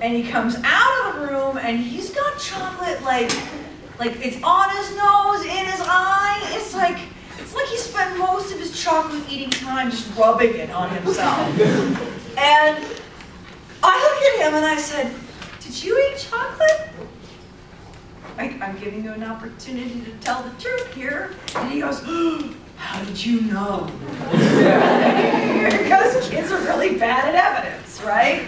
[SPEAKER 1] and he comes out of the room and he's got chocolate like it's on his nose, in his eye. It's like he spent most of his chocolate eating time just rubbing it on himself. And I looked at him and I said, "Did you eat chocolate?" I'm giving you an opportunity to tell the truth here. And he goes, "Oh, how did you know?" Because kids are really bad at evidence, right?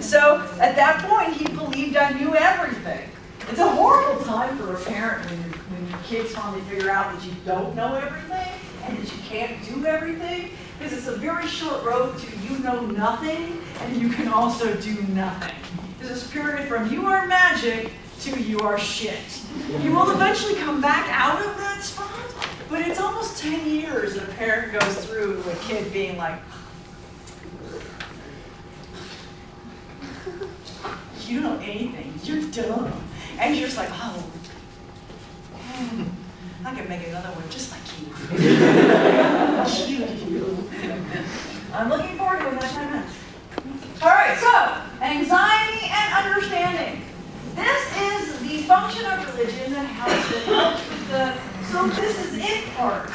[SPEAKER 1] So at that point, he believed I knew everything. It's a horrible time for a parent when your kids finally figure out that you don't know everything and that you can't do everything, because it's a very short road to you know nothing and you can also do nothing. There's this period from you are magic to you are shit. You will eventually come back out of that spot, but it's almost 10 years that a parent goes through with a kid being like, "You don't know anything, you're dumb." And you're just like, "Oh, I can make another one just like you." You. I'm looking forward to it. That's my mess. All right, so anxiety and understanding. This is the function of religion that helps with the, so this is it part.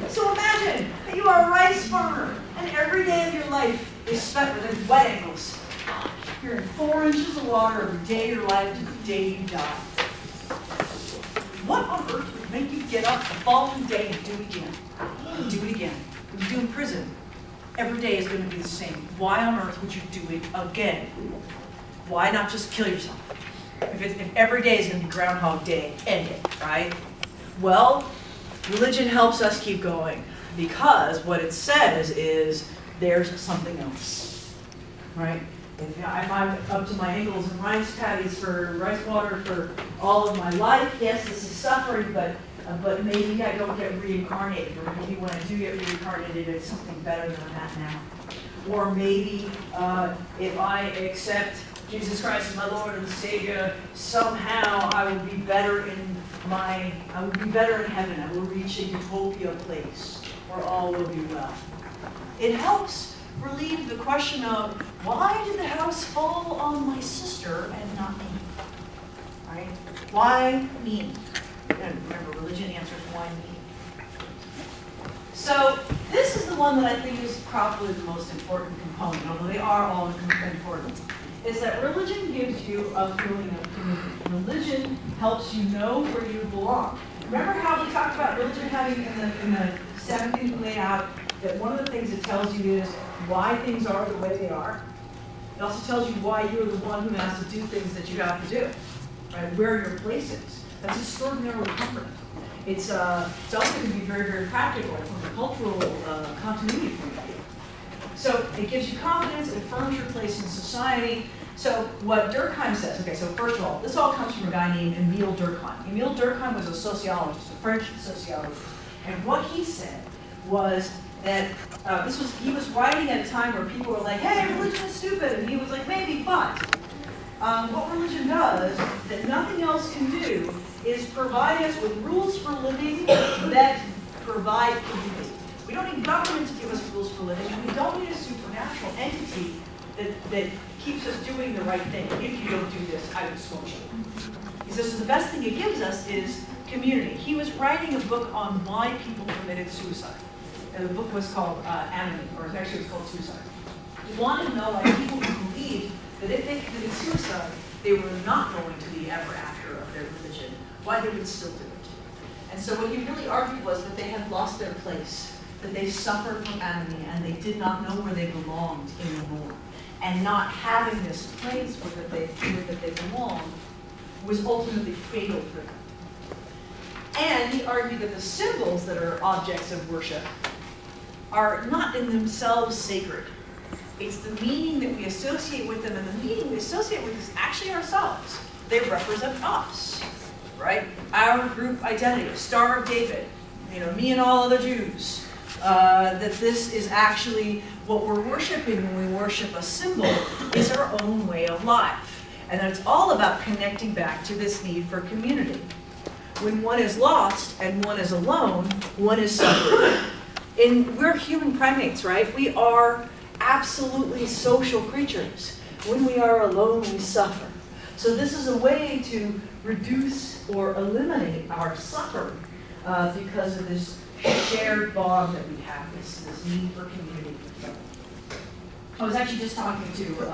[SPEAKER 1] So imagine that you are a rice farmer and every day of your life is spent with wet ankles. You're in 4 inches of water every day of your life to the day you die. What on earth would make you get up the following day and do it again? And do it again. What you do in prison, every day is going to be the same. Why on earth would you do it again? Why not just kill yourself? If every day is going to be Groundhog Day, end it, right? Well, religion helps us keep going because what it says is there's something else, right? If I'm up to my ankles in rice paddies for rice water for all of my life, yes, this is suffering, but maybe I don't get reincarnated, or maybe when I do get reincarnated, it's something better than I'm at now. Or maybe if I accept Jesus Christ as my Lord and Savior, somehow I will be better in heaven. I will reach a utopia place where all will be well. It helps relieve the question of, why did the house fall on my sister and not me? Right? Why me? And remember, religion answers why me. So this is the one that I think is probably the most important component, although they are all important, is that religion gives you a feeling of community. Religion helps you know where you belong. Remember how we talked about religion having in the 7 things we laid out, that one of the things it tells you is why things are the way they are. It also tells you why you're the one who has to do things that you have to do, right? Where your place is. That's extraordinarily comforting. It's also going to be very, very practical from a cultural continuity point of view. So it gives you confidence, it affirms your place in society. So what Durkheim says, okay, so first of all, this all comes from a guy named Emile Durkheim. Emile Durkheim was a sociologist, a French sociologist. And what he said was that he was writing at a time where people were like, "Hey, religion is stupid," and he was like, "Maybe, but what religion does that nothing else can do is provide us with rules for living that provide community. We don't need government to give us rules for living, and we don't need a supernatural entity that keeps us doing the right thing. If you don't do this, I will smoke you." He says, so the best thing it gives us is community. He was writing a book on why people committed suicide. And the book was called Anony, or actually it's called Suicide. He wanted to know why people who believed that if they committed suicide, they were not going to the ever after of their religion, why they would still do it. And so what he really argued was that they had lost their place, that they suffered from anony, and they did not know where they belonged anymore. And not having this place where they belonged was ultimately fatal for them. And he argued that the symbols that are objects of worship are not in themselves sacred. It's the meaning that we associate with them, and the meaning we associate with is actually ourselves. They represent us, right? Our group identity, Star of David, me and all other Jews. That this is actually what we're worshiping when we worship a symbol is our own way of life. And that it's all about connecting back to this need for community.
[SPEAKER 2] when one is lost and one is alone, one is suffering. And we're human primates, right? We are absolutely social creatures. When we are alone, we suffer. So this is a way to reduce or eliminate our suffering because of this shared bond that we have, this need for community. I was actually just talking to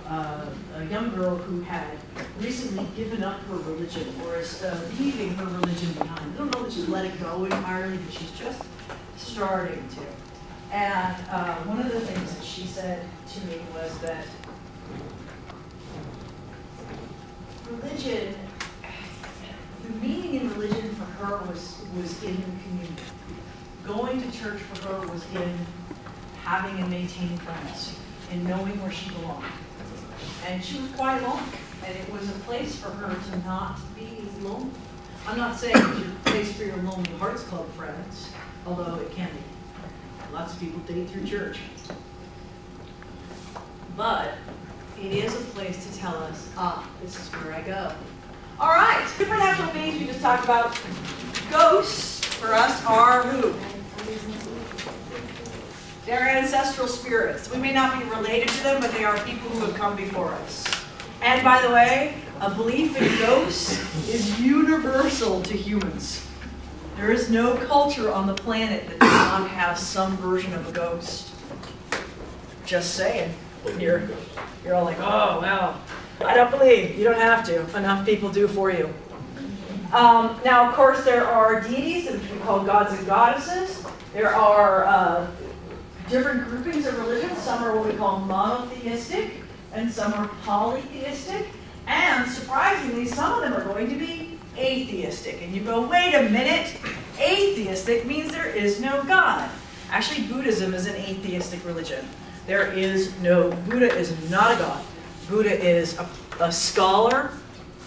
[SPEAKER 2] a young girl who had recently given up her religion, or is leaving her religion behind. I don't know that she's let it go entirely, but she's just starting to. And one of the things that she said to me was that religion, the meaning in religion for her was in the community. Going to church for her was in having and maintaining friends, and knowing where she belonged. And she was quite alone, and it was a place for her to not be lonely. I'm not saying it's your place for your Lonely Hearts Club friends, although it can be. Lots of people date through church. But it is a place to tell us, this is where I go. All right, supernatural beings we just talked about. Ghosts, for us, are who? They're ancestral spirits. We may not be related to them, but they are people who have come before us. And by the way, a belief in ghosts is universal to humans. There is no culture on the planet that does not have some version of a ghost. Just saying. You're all like, oh, well, I don't believe. You don't have to. Enough people do for you. Now, of course, there are deities, which we call gods and goddesses. There are different groupings of religions. Some are what we call monotheistic, and some are polytheistic. And surprisingly, some of them are going to be atheistic. And you go, wait a minute, atheistic means there is no God. Actually, Buddhism is an atheistic religion. Buddha is not a god. Buddha is a scholar,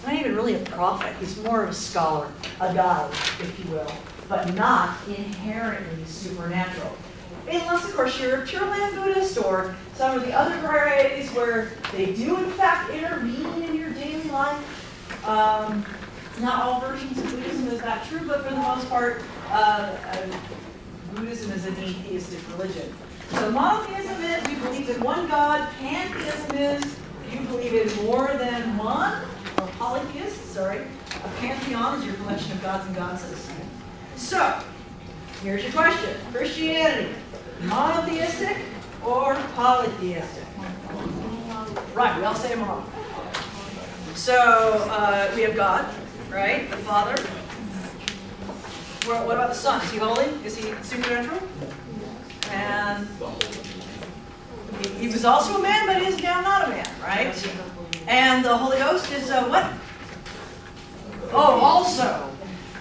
[SPEAKER 2] not even really a prophet. He's more of a scholar, a guide, if you will, but not inherently supernatural. Unless, of course, you're a Pure Land Buddhist or some of the other varieties where they do, in fact, intervene in your daily life. Not all versions of Buddhism is that true, but for the most part, Buddhism is an atheistic religion. So monotheism is, we believe in one God. Pantheism is, you believe in more than one, or polytheist, sorry. A pantheon is your collection of gods and goddesses. So, here's your question. Christianity, monotheistic or polytheistic? Right, we all say mono. So, we have God, right? The Father. What about the Son? Is he holy? Is he supernatural? And he was also a man, but is now not a man, right? And the Holy Ghost is what? Oh, also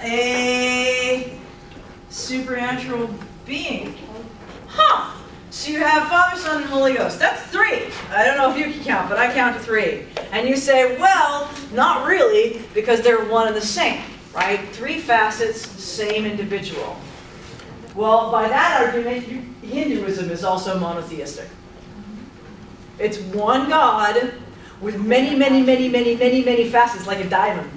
[SPEAKER 2] a supernatural being. Huh. So you have Father, Son, and Holy Ghost. That's three. I don't know if you can count, but I count to three. And you say, well, not really, because they're one and the same, right? Three facets, same individual. Well, by that argument, Hinduism is also monotheistic. It's one God with many, many, many, many, many, many facets, like a diamond.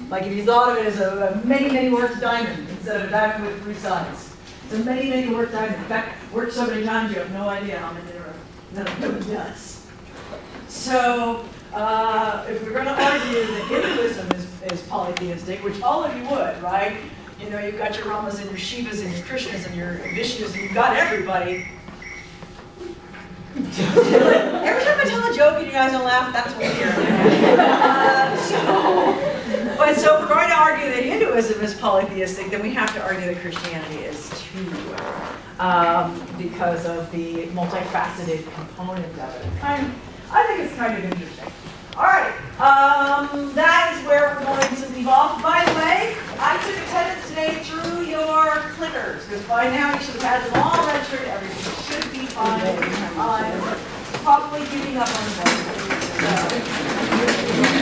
[SPEAKER 2] Like if you thought of it as a many, many worked diamond instead of a diamond with three sides. It's a many, many worked diamond. In fact, worked so many times you have no idea how many there are. None of it does. So, if we're going to argue that Hinduism is polytheistic, which all of you would, right? You know, you've got your Ramas and your Shivas and your Krishnas and your Vishnus, and you've got everybody. Every time I tell a joke and you guys don't laugh, that's what we're so if we're going to argue that Hinduism is polytheistic, then we have to argue that Christianity is too, because of the multifaceted component of it. I think it's kind of interesting. All right, that is where we're going to leave off. By the way, I took attendance today through your clickers, because by now you should have had them all registered. Everything should be fine. I'm probably giving up on the board. So.